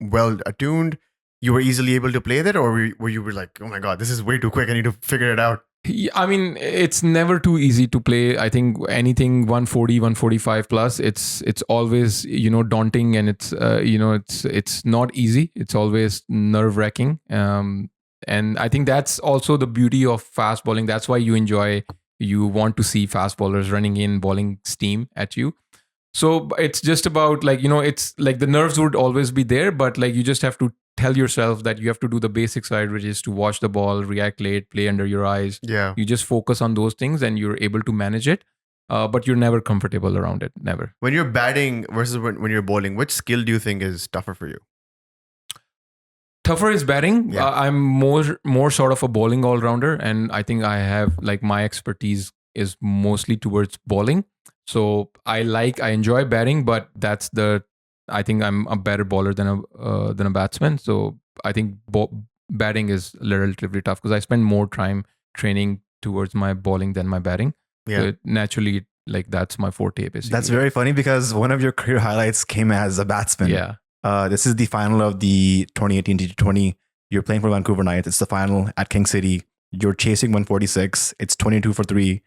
well attuned, you were easily able to play that, or were you like, oh my God, this is way too quick, I need to figure it out? Yeah, I mean, it's never too easy to play. I think anything 140, 145 plus, it's always, daunting, and it's not easy. It's always nerve wracking. And I think that's also the beauty of fast bowling. That's why you want to see fast bowlers running in, bowling steam at you. So it's just about it's like the nerves would always be there, but like you just have to tell yourself that you have to do the basic side, which is to watch the ball, react late, play under your eyes. Yeah. You just focus on those things and you're able to manage it. But you're never comfortable around it. Never. When you're batting versus when you're bowling, which skill do you think is tougher for you? Tougher is batting. Yeah. I'm more sort of a bowling all-rounder, and I think I have like my expertise is mostly towards bowling. So I enjoy batting, but I think I'm a better bowler than a batsman. So I think batting is relatively tough because I spend more time training towards my bowling than my batting. Yeah. So naturally, like that's my forte, basically. That's very funny because one of your career highlights came as a batsman. Yeah. This is the final of the 2018 GT20. You're playing for Vancouver Knights. It's the final at King City. You're chasing 146. It's 22 for 3.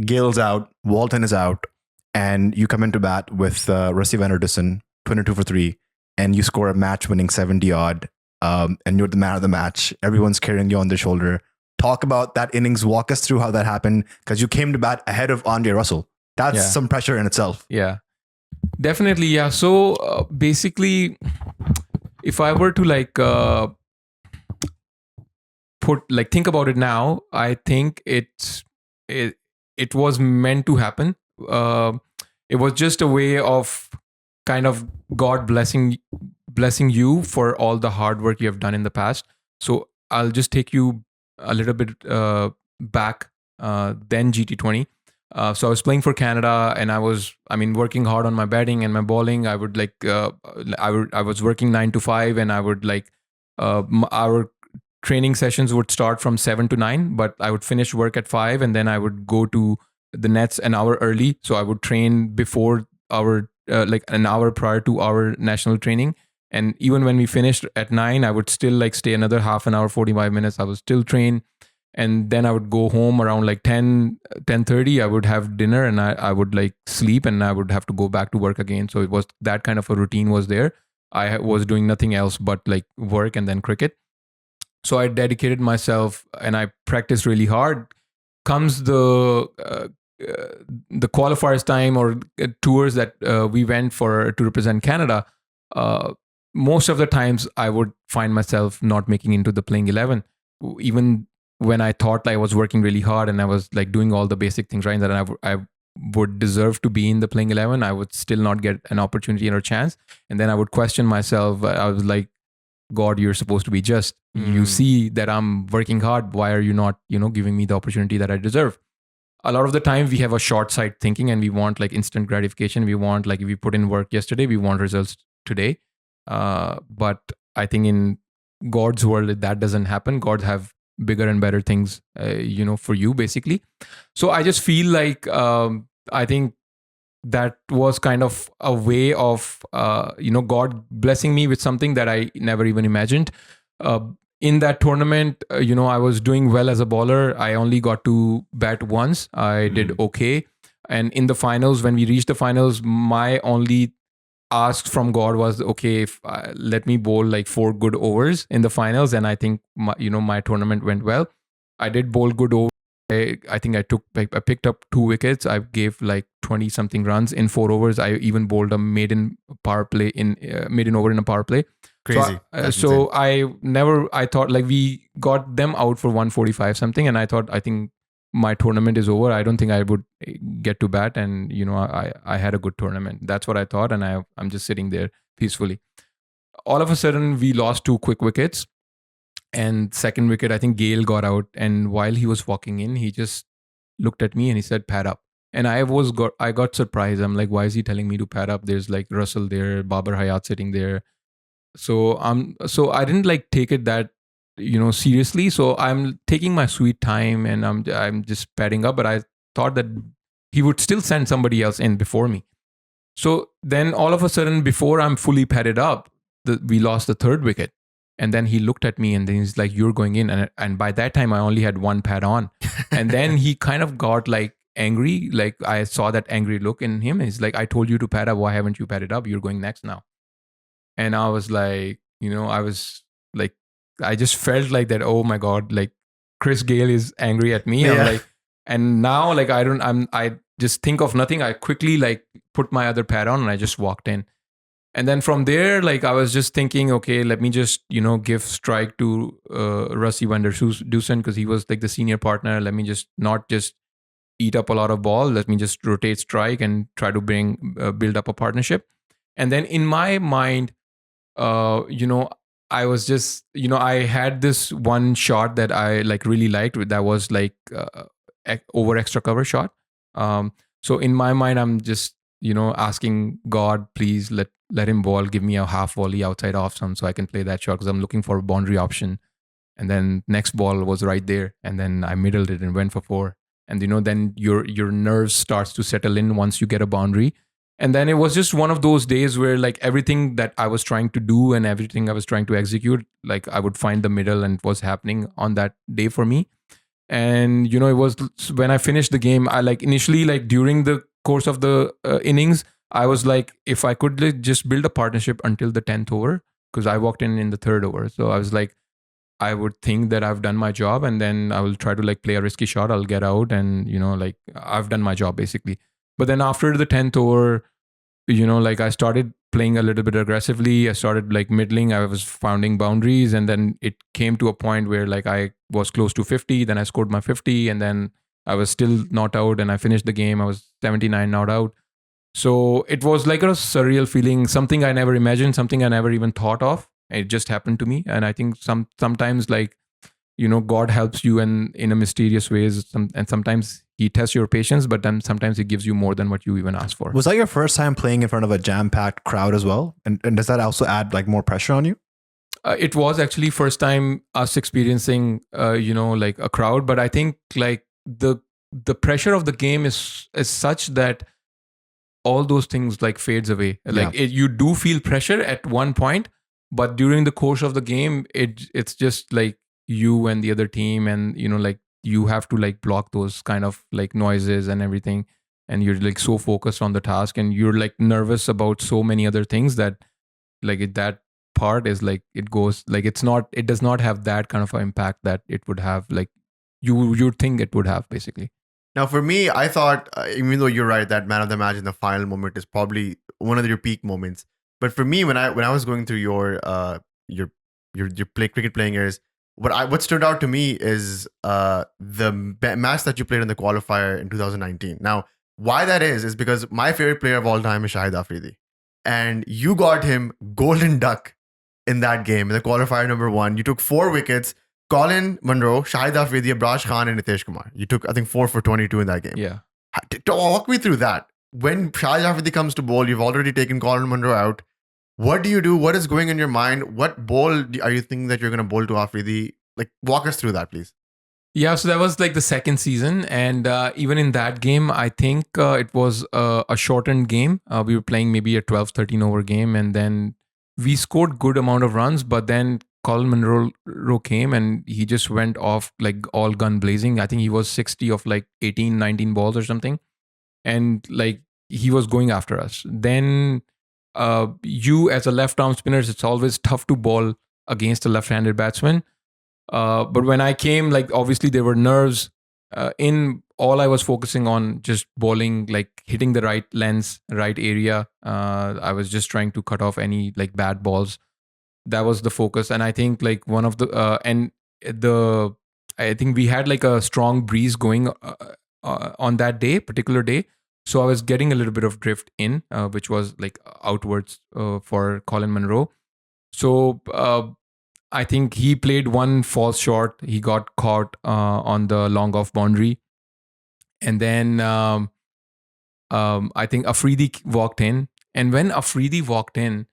Gale's out. Walton is out. And you come into bat with Rusty Van Erdussen, 22 for 3. And you score a match-winning 70 odd. And you're the man of the match. Everyone's carrying you on their shoulder. Talk about that innings. Walk us through how that happened, because you came to bat ahead of Andre Russell. That's some pressure in itself. Yeah. Definitely, yeah. So basically, if I were to think about it now, I think it was meant to happen. It was just a way of kind of God blessing you for all the hard work you have done in the past. So I'll just take you a little bit back. Then GT20. So I was playing for Canada, and I was working hard on my batting and my bowling. I would I was working 9 to 5, and I would our training sessions would start from 7 to 9, but I would finish work at 5, and then I would go to the nets an hour early. So I would train before our an hour prior to our national training. And even when we finished at 9, I would still stay another half an hour, 45 minutes. I would still train. And then I would go home around 10:30. I would have dinner, and I would sleep, and I would have to go back to work again. So it was that kind of a routine was there. I was doing nothing else but work and then cricket. So I dedicated myself and I practiced really hard. Comes the qualifiers time or tours that we went for to represent Canada. Most of the times I would find myself not making into the playing 11, even when I thought I was working really hard and I was doing all the basic things right, that I would deserve to be in the playing 11, I would still not get an opportunity or a chance. And then I would question myself. I was like, God, you're supposed to be just. You see that I'm working hard. Why are you not, giving me the opportunity that I deserve? A lot of the time we have a short sight thinking and we want instant gratification. We want if we put in work yesterday, we want results today. But I think in God's world, that doesn't happen. God have bigger and better things, for you, basically. So I just feel I think that was kind of a way of, God blessing me with something that I never even imagined. In that tournament, I was doing well as a bowler. I only got to bat once. I did okay. And in the finals, when we reached the finals, my only ask from God was, okay, if let me bowl 4 good overs in the finals, and I think my tournament went well. I did bowl good overs. I think I picked up 2 wickets. I gave 20 something runs in 4 overs. I even bowled a maiden over in a power play. Crazy. So I thought we got them out for 145 something, and I think my tournament is over. I don't think I would get to bat, and I had a good tournament. That's what I thought, and I'm just sitting there peacefully. all of a sudden we lost 2 quick wickets. And second wicket, I think Gayle got out. And while he was walking in, he just looked at me and he said, "Pad up." And I got surprised. I'm like, why is he telling me to pad up? There's like Russell there, Babar Hayat sitting there. So I didn't like take it that seriously. So I'm taking my sweet time and I'm just padding up. But I thought that he would still send somebody else in before me. So then all of a sudden, before I'm fully padded up, we lost the third wicket. And then he looked at me and then he's like, "You're going in." And by that time, I only had one pad on. And then he kind of got like angry. Like I saw that angry look in him. He's like, "I told you to pad up. Why haven't you padded up? You're going next now." And I was like, I was like, I just felt like that, oh my God, like Chris Gayle is angry at me. I'm like, and now like I just think of nothing. I quickly like put my other pad on and I just walked in. And then from there, like I was just thinking, okay, let me just, give strike to Rusty van der Dusen because he was like the senior partner. Let me just not just eat up a lot of ball. Let me just rotate strike and try to build up a partnership. And then in my mind, I was just, I had this one shot that I like really liked. That was like over extra cover shot. So in my mind, I'm just, asking God, please let him ball, give me a half volley outside off some so I can play that shot because I'm looking for a boundary option. And then next ball was right there. And then I middled it and went for 4. And, then your nerves starts to settle in once you get a boundary. And then it was just one of those days where like everything that I was trying to do and everything I was trying to execute, like I would find the middle and it was happening on that day for me. And, it was when I finished the game, I like initially like during the course of the innings, I was like, if I could like, just build a partnership until the 10th over, because I walked in the 3rd over. So I was like, I would think that I've done my job and then I will try to like play a risky shot. I'll get out and, like I've done my job basically. But then after the 10th over, like I started playing a little bit aggressively. I started like middling. I was finding boundaries. And then it came to a point where like I was close to 50. Then I scored my 50. And then I was still not out. And I finished the game. I was 79 not out. So it was like a surreal feeling, something I never imagined, something I never even thought of. It just happened to me. And I think sometimes like, God helps you in a mysterious ways. And sometimes he tests your patience, but then sometimes he gives you more than what you even ask for. Was that your first time playing in front of a jam-packed crowd as well? And does that also add like more pressure on you? It was actually first time us experiencing, like a crowd. But I think like the pressure of the game is such that all those things like fades away. Like you do feel pressure at one point, but during the course of the game, it's just like you and the other team, and like you have to like block those kind of like noises and everything, and you're like so focused on the task, and you're like nervous about so many other things that like that part is like it goes like it does not have that kind of an impact that it would have like you'd think it would have basically. Now, for me, I thought, even though you're right, that man of the match in the final moment is probably one of your peak moments. But for me, when I was going through your cricket playing years, what stood out to me is match that you played in the qualifier in 2019. Now, why that is because my favorite player of all time is Shahid Afridi, and you got him golden duck in that game in the qualifier number 1. You took 4 wickets. Colin Munro, Shahid Afridi, Abraj Khan, and Nitesh Kumar. You took, I think, 4 for 22 in that game. Yeah. Walk me through that. When Shahid Afridi comes to bowl, you've already taken Colin Munro out. What do you do? What is going in your mind? What bowl are you thinking that you're going to bowl to Afridi? Like, walk us through that, please. Yeah, so that was like the second season. And even in that game, I think it was a shortened game. We were playing maybe a 12, 13 over game. And then we scored good amount of runs, but then Colin Munro came and he just went off like all gun blazing. I think he was 60 of like 18, 19 balls or something. And like he was going after us. Then you as a left arm spinner, it's always tough to bowl against a left-handed batsman. But when I came, like obviously there were nerves. In all I was focusing on just bowling, like hitting the right lens, right area. I was just trying to cut off any like bad balls. That was the focus. And I think like one of the I think we had like a strong breeze going on that particular day. So I was getting a little bit of drift in, which was like outwards for Colin Munro. So I think he played one false shot. He got caught on the long off boundary. And then I think Afridi walked in. And when Afridi walked in,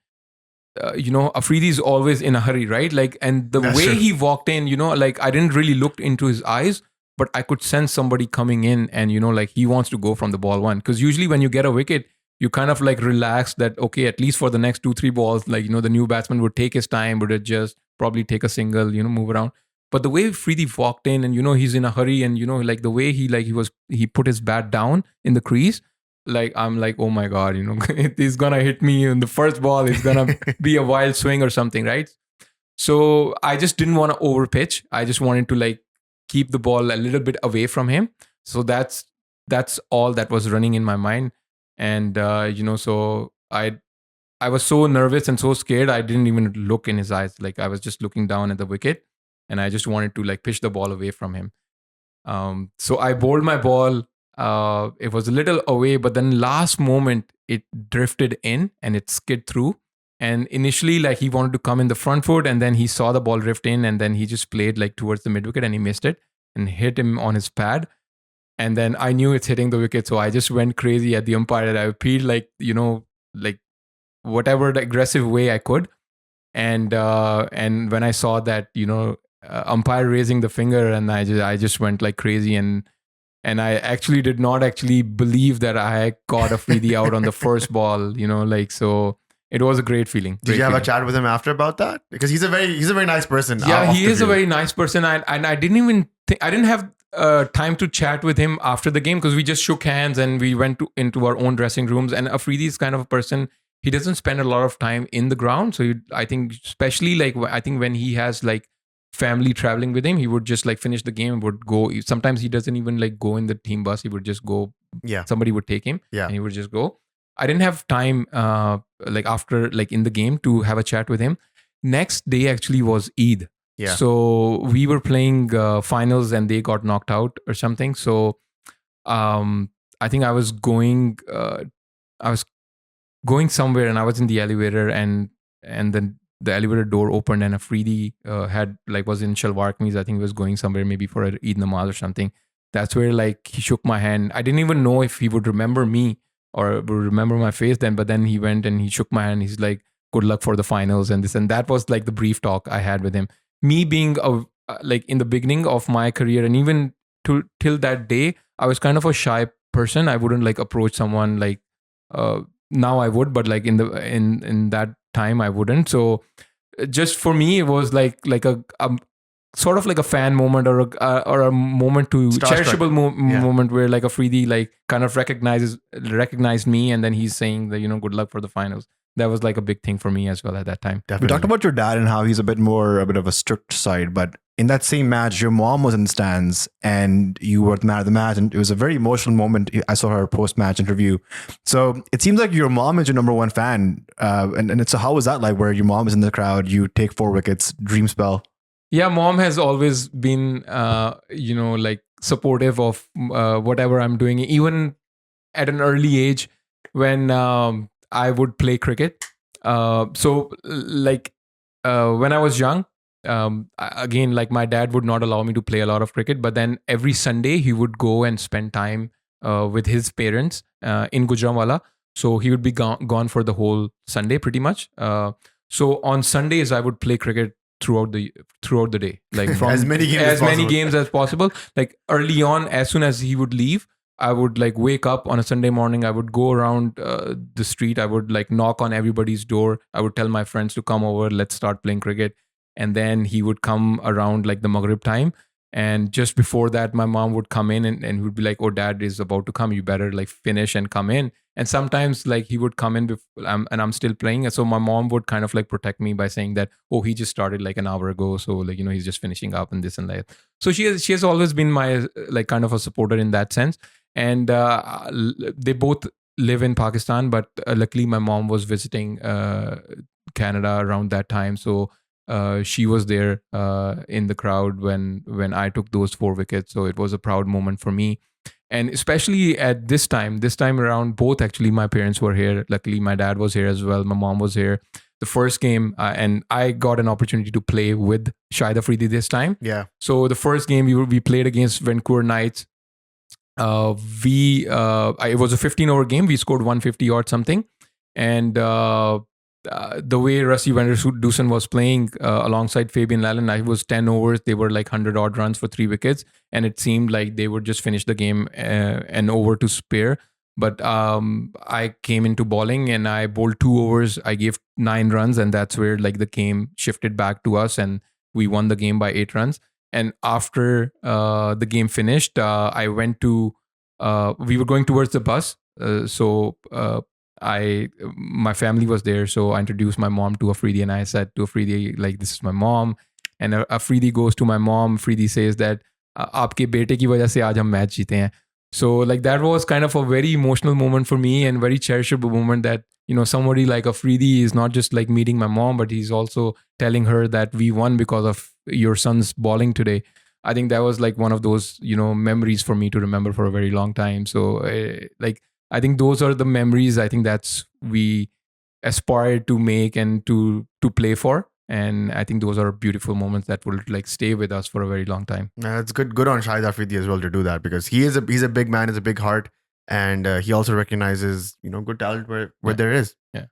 Afridi is always in a hurry, right? Like, and the That's way true. he walked in, like I didn't really look into his eyes, but I could sense somebody coming in and, like he wants to go from the ball one. Because usually when you get a wicket, you kind of like relax that, okay, at least for the next 2-3 balls, like, the new batsman would take his time, would adjust, probably take a single, move around. But the way Freedy walked in and, he's in a hurry and, like the way he put his bat down in the crease, like I'm like, oh my God, he's gonna hit me in the first ball. It's gonna be a wild swing or something, right? So I just didn't want to overpitch. I just wanted to like keep the ball a little bit away from him. So that's all that was running in my mind. And so I was so nervous and so scared. I didn't even look in his eyes. Like I was just looking down at the wicket, and I just wanted to like pitch the ball away from him. So I bowled my ball. It was a little away, but then last moment it drifted in and it skid through. And initially, like he wanted to come in the front foot, and then he saw the ball drift in, and then he just played like towards the mid wicket, and he missed it and hit him on his pad. And then I knew it's hitting the wicket, so I just went crazy at the umpire. And I appealed like like whatever the aggressive way I could. And when I saw that umpire raising the finger, and I just went like crazy. And I actually did not actually believe that I got Afridi out on the first ball, so it was a great feeling. Did you have a chat with him after about that? Because he's a very nice person. Yeah, off he the is a field. very nice person. And I didn't even I didn't have time to chat with him after the game, because we just shook hands and we went into our own dressing rooms. And Afridi is kind of a person, he doesn't spend a lot of time in the ground. So I think, especially like, I think when he has like family traveling with him, he would just like finish the game and would go. Sometimes he doesn't even like go in the team bus. He would just go. Yeah. Somebody would take him. Yeah. And he would just go. I didn't have time like after like in the game to have a chat with him. Next day actually was Eid. Yeah. So we were playing finals and they got knocked out or something. So I think I was going somewhere, and I was in the elevator, and then the elevator door opened, and Afridi was in Shalwar Kameez. I think he was going somewhere, maybe for an Eid namaz or something. That's where like he shook my hand. I didn't even know if he would remember me or would remember my face then, but then he went and he shook my hand. He's like, good luck for the finals and this. And that was like the brief talk I had with him. Me being like in the beginning of my career, and even till that day, I was kind of a shy person. I wouldn't like approach someone like now I would, but like in that time I wouldn't. So just for me, it was like a sort of like a fan moment, or a moment to cherishable moment where like Afridi like kind of recognized me, and then he's saying that good luck for the finals. That was like a big thing for me as well at that time. Definitely. We talked about your dad and how he's a bit of a strict side, but in that same match, your mom was in the stands and you were the man of the match, and it was a very emotional moment. I saw her post-match interview. So it seems like your mom is your number one fan. And so how was that like, where your mom is in the crowd, you take 4 wickets, dream spell? Yeah, mom has always been, like supportive of whatever I'm doing, even at an early age when I would play cricket. So like when I was young, again, like my dad would not allow me to play a lot of cricket, but then every Sunday he would go and spend time with his parents in Gujranwala. So he would be gone for the whole Sunday pretty much. So on Sundays I would play cricket throughout the day, like from as many games as possible. Like early on, as soon as he would leave, I would like wake up on a Sunday morning. I would go around the street. I would like knock on everybody's door. I would tell my friends to come over. Let's start playing cricket. And then he would come around like the Maghrib time. And just before that, my mom would come in and would be like, "Oh, dad is about to come. You better like finish and come in." And sometimes like he would come in and I'm still playing. And so my mom would kind of like protect me by saying that, "Oh, he just started like an hour ago. So like, he's just finishing up and this and that." So she has always been my like kind of a supporter in that sense. And they both live in Pakistan, but luckily my mom was visiting Canada around that time. So she was there in the crowd when I took those 4 wickets. So it was a proud moment for me. And especially at this time around, both actually my parents were here. Luckily, my dad was here as well. My mom was here. the first game, and I got an opportunity to play with Shahid Afridi this time. Yeah. So the first game we played against Vancouver Knights. It was a 15-over game. We scored 150 or something, and the way Rusty Vanderdusen was playing alongside Fabian Lallen, I was 10 overs. They were like 100 odd runs for 3 wickets, and it seemed like they would just finish the game and over to spare. But I came into bowling and I bowled 2 overs. I gave 9 runs, and that's where like the game shifted back to us, and we won the game by 8 runs. And after the game finished, I went to. We were going towards the bus, so my family was there, so I introduced my mom to Afridi, and I said to Afridi, like, this is my mom. And Afridi goes to my mom. Afridi says that आपके बेटे की वजह से आज हम match जीते हैं. So like that was kind of a very emotional moment for me, and very cherishable moment that, you know, somebody like Afridi is not just like meeting my mom, but he's also telling her that we won because of your son's bowling today. I think that was like one of those, you know, memories for me to remember for a very long time. So like I think those are the memories I think that's we aspire to make and to play for. And I think those are beautiful moments that will like stay with us for a very long time. It's good on Shahid Afridi as well to do that, because he's a big man, he's a big heart, and he also recognizes, you know, good talent where there is. Yeah.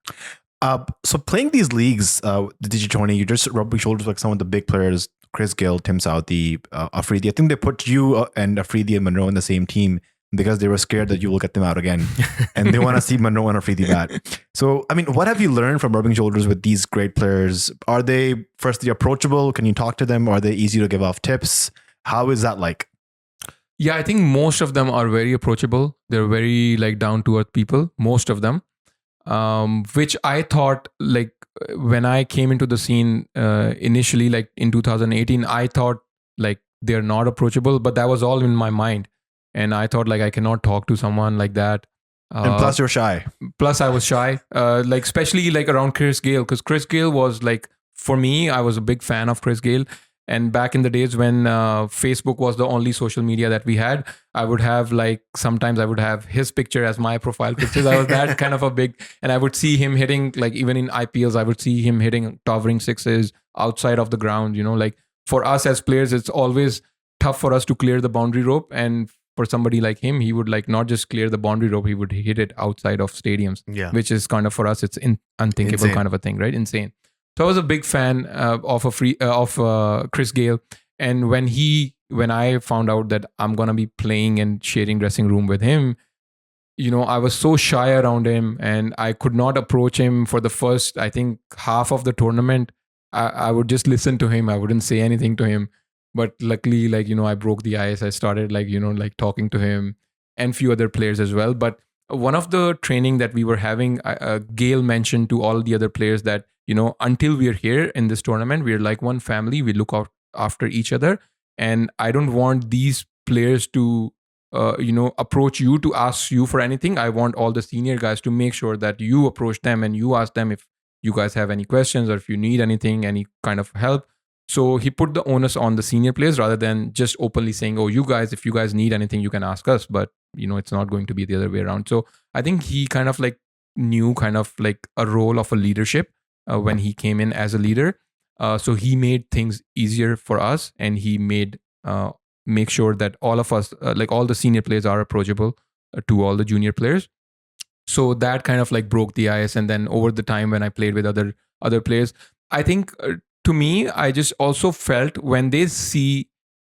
So playing these leagues, the G20, you're just rubbing shoulders with some of the big players, Chris Gayle, Tim Southey, Afridi. I think they put you and Afridi and Monroe in the same team because they were scared that you will get them out again. And they want to see Monroe and Afridi bat. So, I mean, what have you learned from rubbing shoulders with these great players? Are they, firstly, approachable? Can you talk to them? Are they easy to give off tips? How is that like? Yeah, I think most of them are very approachable. They're very like down to earth people, most of them. Which I thought, like, when I came into the scene initially, like in 2018, I thought like they're not approachable, but that was all in my mind. And I thought like I cannot talk to someone like that. And plus you're shy. Plus I was shy, like especially like around Chris Gayle, because Chris Gayle was like, for me, I was a big fan of Chris Gayle. And back in the days when Facebook was the only social media that we had, I would have like, sometimes I would have his picture as my profile pictures. I was that kind of a big, and I would see him hitting, like even in IPLs, I would see him hitting towering sixes outside of the ground. You know, like for us as players, it's always tough for us to clear the boundary rope. And for somebody like him, he would like not just clear the boundary rope, he would hit it outside of stadiums, which is kind of, for us, it's unthinkable kind of a thing, right? Insane. So I was a big fan of Chris Gayle, and when I found out that I'm gonna be playing and sharing dressing room with him, you know, I was so shy around him, and I could not approach him for the first, I think, half of the tournament. I would just listen to him. I wouldn't say anything to him. But luckily, like, you know, I broke the ice. I started like, you know, like talking to him and few other players as well. But one of the training that we were having, Gayle mentioned to all the other players that, you know, until we're here in this tournament, we're like one family. We look out after each other. And I don't want these players to, you know, approach you to ask you for anything. I want all the senior guys to make sure that you approach them and you ask them if you guys have any questions or if you need anything, any kind of help. So he put the onus on the senior players rather than just openly saying, oh, you guys, if you guys need anything, you can ask us. But, you know, it's not going to be the other way around. So I think he kind of like knew kind of like a role of a leadership when he came in as a leader. So he made things easier for us, and he made make sure that all of us, like all the senior players, are approachable to all the junior players. So that kind of like broke the ice. And then over the time when I played with other players, I think to me, I just also felt when they see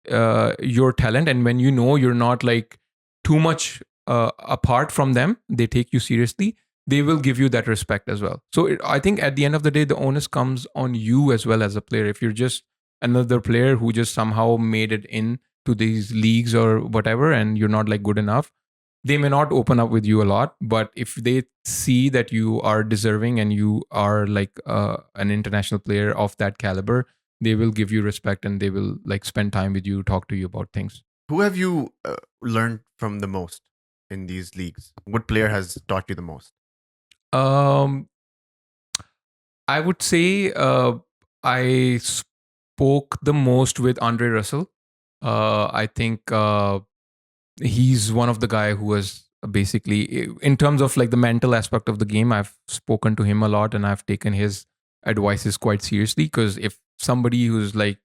your talent, and when you know you're not like too much apart from them, they take you seriously, they will give you that respect as well. So I think at the end of the day, the onus comes on you as well as a player. If you're just another player who just somehow made it in to these leagues or whatever, and you're not like good enough, they may not open up with you a lot. But if they see that you are deserving and you are like an international player of that caliber, they will give you respect, and they will like spend time with you, talk to you about things. Who have you learned from the most in these leagues? What player has taught you the most? I would say I spoke the most with Andre Russell. I think he's one of the guy who was basically, in terms of like the mental aspect of the game, I've spoken to him a lot, and I've taken his advices quite seriously, because if somebody who's like,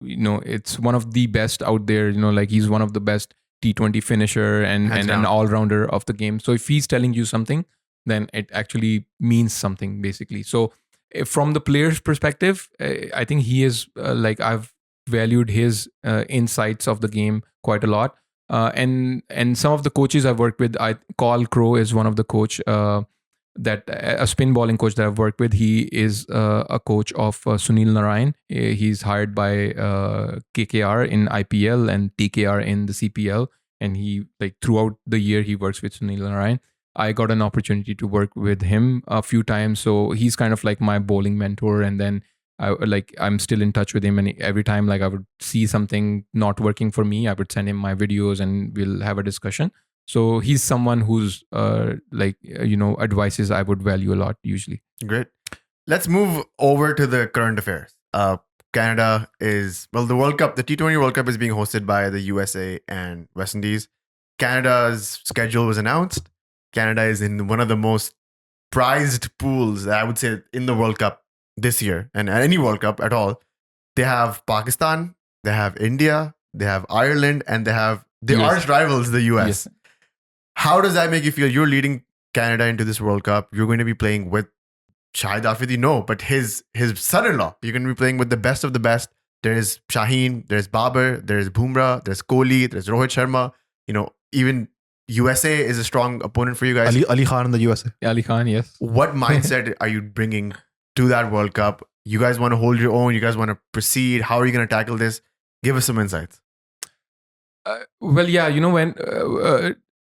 it's one of the best out there, like he's one of the best T20 finisher and Hands an down. all-rounder of the game. So if he's telling you something, then it actually means something, basically. So from the player's perspective, I think he is I've valued his insights of the game quite a lot. And some of the coaches I've worked with, Carl Crow is one of the coach, that a spin bowling coach that I've worked with. He is a coach of Sunil Narayan. He's hired by KKR in IPL and TKR in the CPL, and he, like, throughout the year he works with Sunil Narayan. I got an opportunity to work with him a few times, so he's kind of like my bowling mentor. And then I'm still in touch with him, and every time I would see something not working for me, I would send him my videos and we'll have a discussion. So he's someone who's advices I would value a lot usually. Great. Let's move over to the current affairs. Canada is, the World Cup, the T20 World Cup is being hosted by the USA and West Indies. Canada's schedule was announced. Canada is in one of the most prized pools, I would say, in the World Cup this year, and any World Cup at all. They have Pakistan, they have India, they have Ireland, and they have the US. arch rivals, the US. Yes. How does that make you feel? You're leading Canada into this World Cup. You're going to be playing with Shahid Afridi, no, but his son-in-law. You're going to be playing with the best of the best. There's Shaheen, there's Babar, there's Bumrah, there's Kohli, there's Rohit Sharma. Even USA is a strong opponent for you guys. Ali Khan in the USA. Ali Khan, yes. What mindset are you bringing to that World Cup? You guys want to hold your own? You guys want to proceed? How are you going to tackle this? Give us some insights. When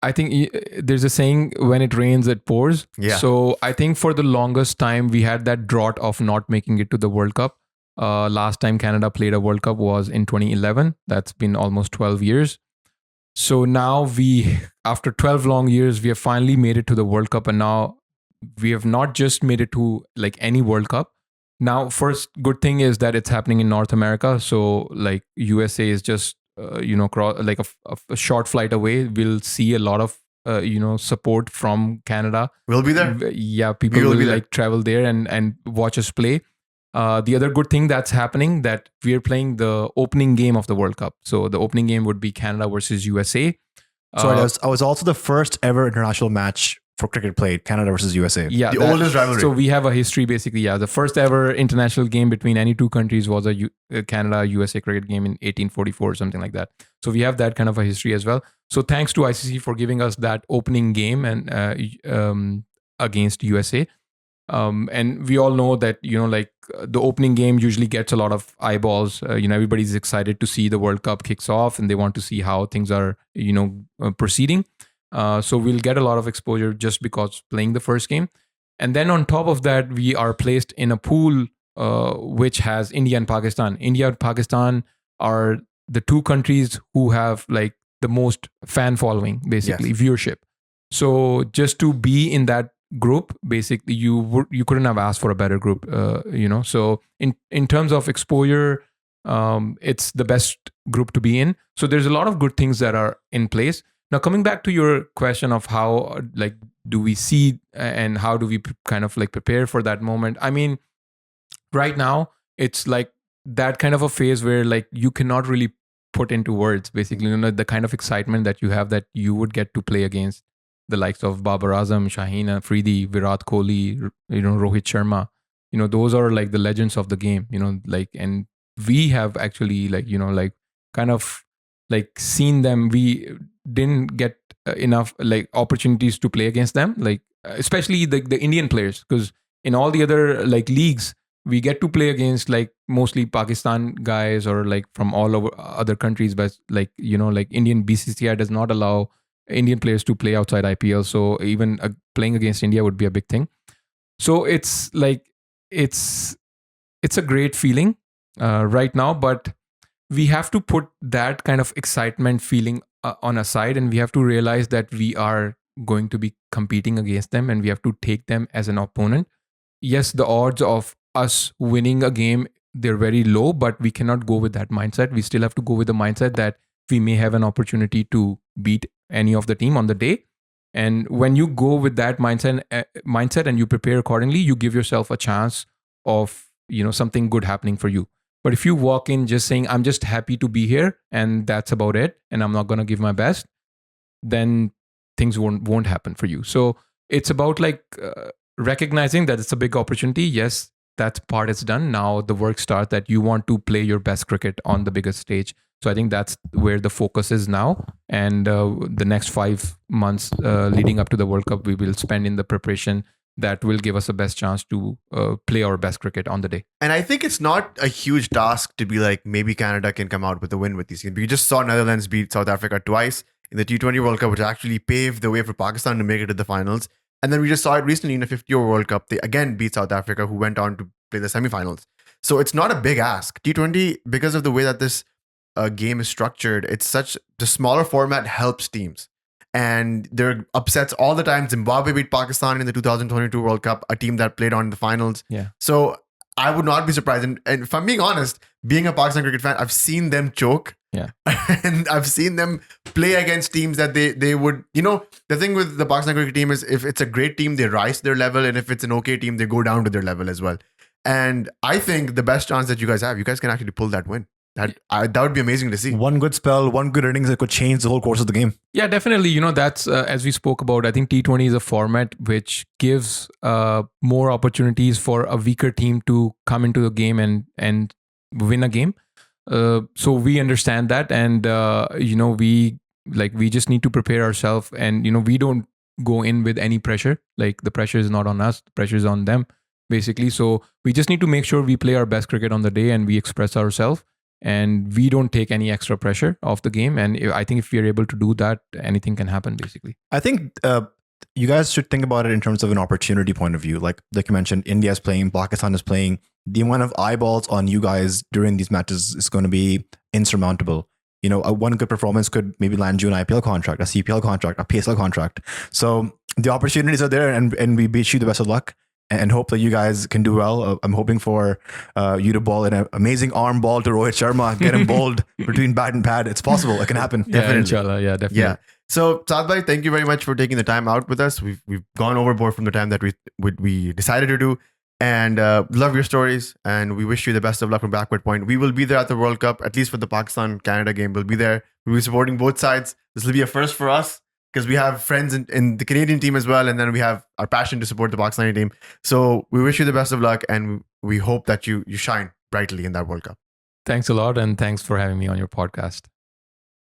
I think there's a saying, when it rains, it pours. Yeah. So I think for the longest time, we had that drought of not making it to the World Cup. Last time Canada played a World Cup was in 2011. That's been almost 12 years. So now after 12 long years, we have finally made it to the World Cup. And now we have not just made it to any World Cup. Now, first good thing is that it's happening in North America. So USA is just, a short flight away. We'll see a lot of, support from Canada. We'll be there. Yeah, people will travel there and watch us play. The other good thing that's happening, that we're playing the opening game of the World Cup. So the opening game would be Canada versus USA. Sorry, I was also the first ever international match for cricket played, Canada versus USA. Yeah, the oldest rivalry. So we have a history, basically. Yeah, the first ever international game between any two countries was a Canada-USA cricket game in 1844 or something like that. So we have that kind of a history as well. So thanks to ICC for giving us that opening game and against USA. And we all know that, the opening game usually gets a lot of eyeballs. Everybody's excited to see the World Cup kicks off and they want to see how things are, proceeding. So we'll get a lot of exposure just because playing the first game. And then on top of that, we are placed in a pool which has India and Pakistan. India and Pakistan are the two countries who have the most fan following, basically, viewership. So just to be in that group, basically, you couldn't have asked for a better group, So in terms of exposure, it's the best group to be in. So there's a lot of good things that are in place. Now, coming back to your question of how do we see and how do we kind of prepare for that moment? I mean, right now it's that kind of a phase where you cannot really put into words, basically, the kind of excitement that you have, that you would get to play against the likes of Babar Azam, Shahid Afridi, Virat Kohli, Rohit Sharma. Those are the legends of the game. And we have actually kind of seen them. We didn't get enough opportunities to play against them, especially the Indian players, because in all the other leagues we get to play against mostly Pakistan guys or from all over other countries, but Indian BCCI does not allow Indian players to play outside IPL. So even playing against India would be a big thing. So it's it's a great feeling right now, but we have to put that kind of excitement feeling on a side, and we have to realize that we are going to be competing against them and we have to take them as an opponent. Yes, the odds of us winning a game, they're very low, but we cannot go with that mindset. We still have to go with the mindset that we may have an opportunity to beat any of the team on the day. And when you go with that mindset and you prepare accordingly, you give yourself a chance of something good happening for you. But if you walk in just saying, I'm just happy to be here and that's about it, and I'm not going to give my best, then things won't happen for you. So it's about like recognizing that it's a big opportunity. Yes, that part is done. Now the work starts that you want to play your best cricket on the biggest stage. So I think that's where the focus is now. And the next 5 months leading up to the World Cup, we will spend in the preparation that will give us the best chance to play our best cricket on the day. And I think it's not a huge task to be like, maybe Canada can come out with a win with these games. We just saw Netherlands beat South Africa twice in the T20 World Cup, which actually paved the way for Pakistan to make it to the finals. And then we just saw it recently in the 50-over World Cup. They again beat South Africa, who went on to play the semifinals. So it's not a big ask. T20, because of the way that this game is structured, the smaller format helps teams. And there are upsets all the time. Zimbabwe beat Pakistan in the 2022 World Cup, a team that played on the finals. Yeah. So I would not be surprised. And if I'm being honest, being a Pakistan cricket fan, I've seen them choke. Yeah. And I've seen them play against teams that they would, the thing with the Pakistan cricket team is if it's a great team, they rise to their level. And if it's an okay team, they go down to their level as well. And I think the best chance that you guys can actually pull that win. That would be amazing to see. One good spell, one good innings that could change the whole course of the game. Yeah, definitely. That's as we spoke about, I think T20 is a format which gives more opportunities for a weaker team to come into the game and win a game. So we understand that, and we just need to prepare ourselves, and we don't go in with any pressure. Like the pressure is not on us, the pressure is on them, basically. So we just need to make sure we play our best cricket on the day and we express ourselves. And we don't take any extra pressure off the game. And I think if we are able to do that, anything can happen, basically. I think you guys should think about it in terms of an opportunity point of view. Like you mentioned, India is playing, Pakistan is playing. The amount of eyeballs on you guys during these matches is going to be insurmountable. One good performance could maybe land you an IPL contract, a CPL contract, a PSL contract. So the opportunities are there, and we wish you the best of luck. And hope that you guys can do well. I'm hoping for you to ball an amazing arm ball to Rohit Sharma, get him bowled between bat and pad. It's possible. It can happen. Yeah, Definitely. Inshallah. Yeah, definitely. Yeah. So Saad bhai, thank you very much for taking the time out with us. We've gone overboard from the time that we decided to do. And love your stories. And we wish you the best of luck from Backward Point. We will be there at the World Cup, at least for the Pakistan-Canada game. We'll be there. We'll be supporting both sides. This will be a first for us, because we have friends in the Canadian team as well, and then we have our passion to support the Pakistani team. So we wish you the best of luck, and we hope that you shine brightly in that World Cup. Thanks a lot, and thanks for having me on your podcast.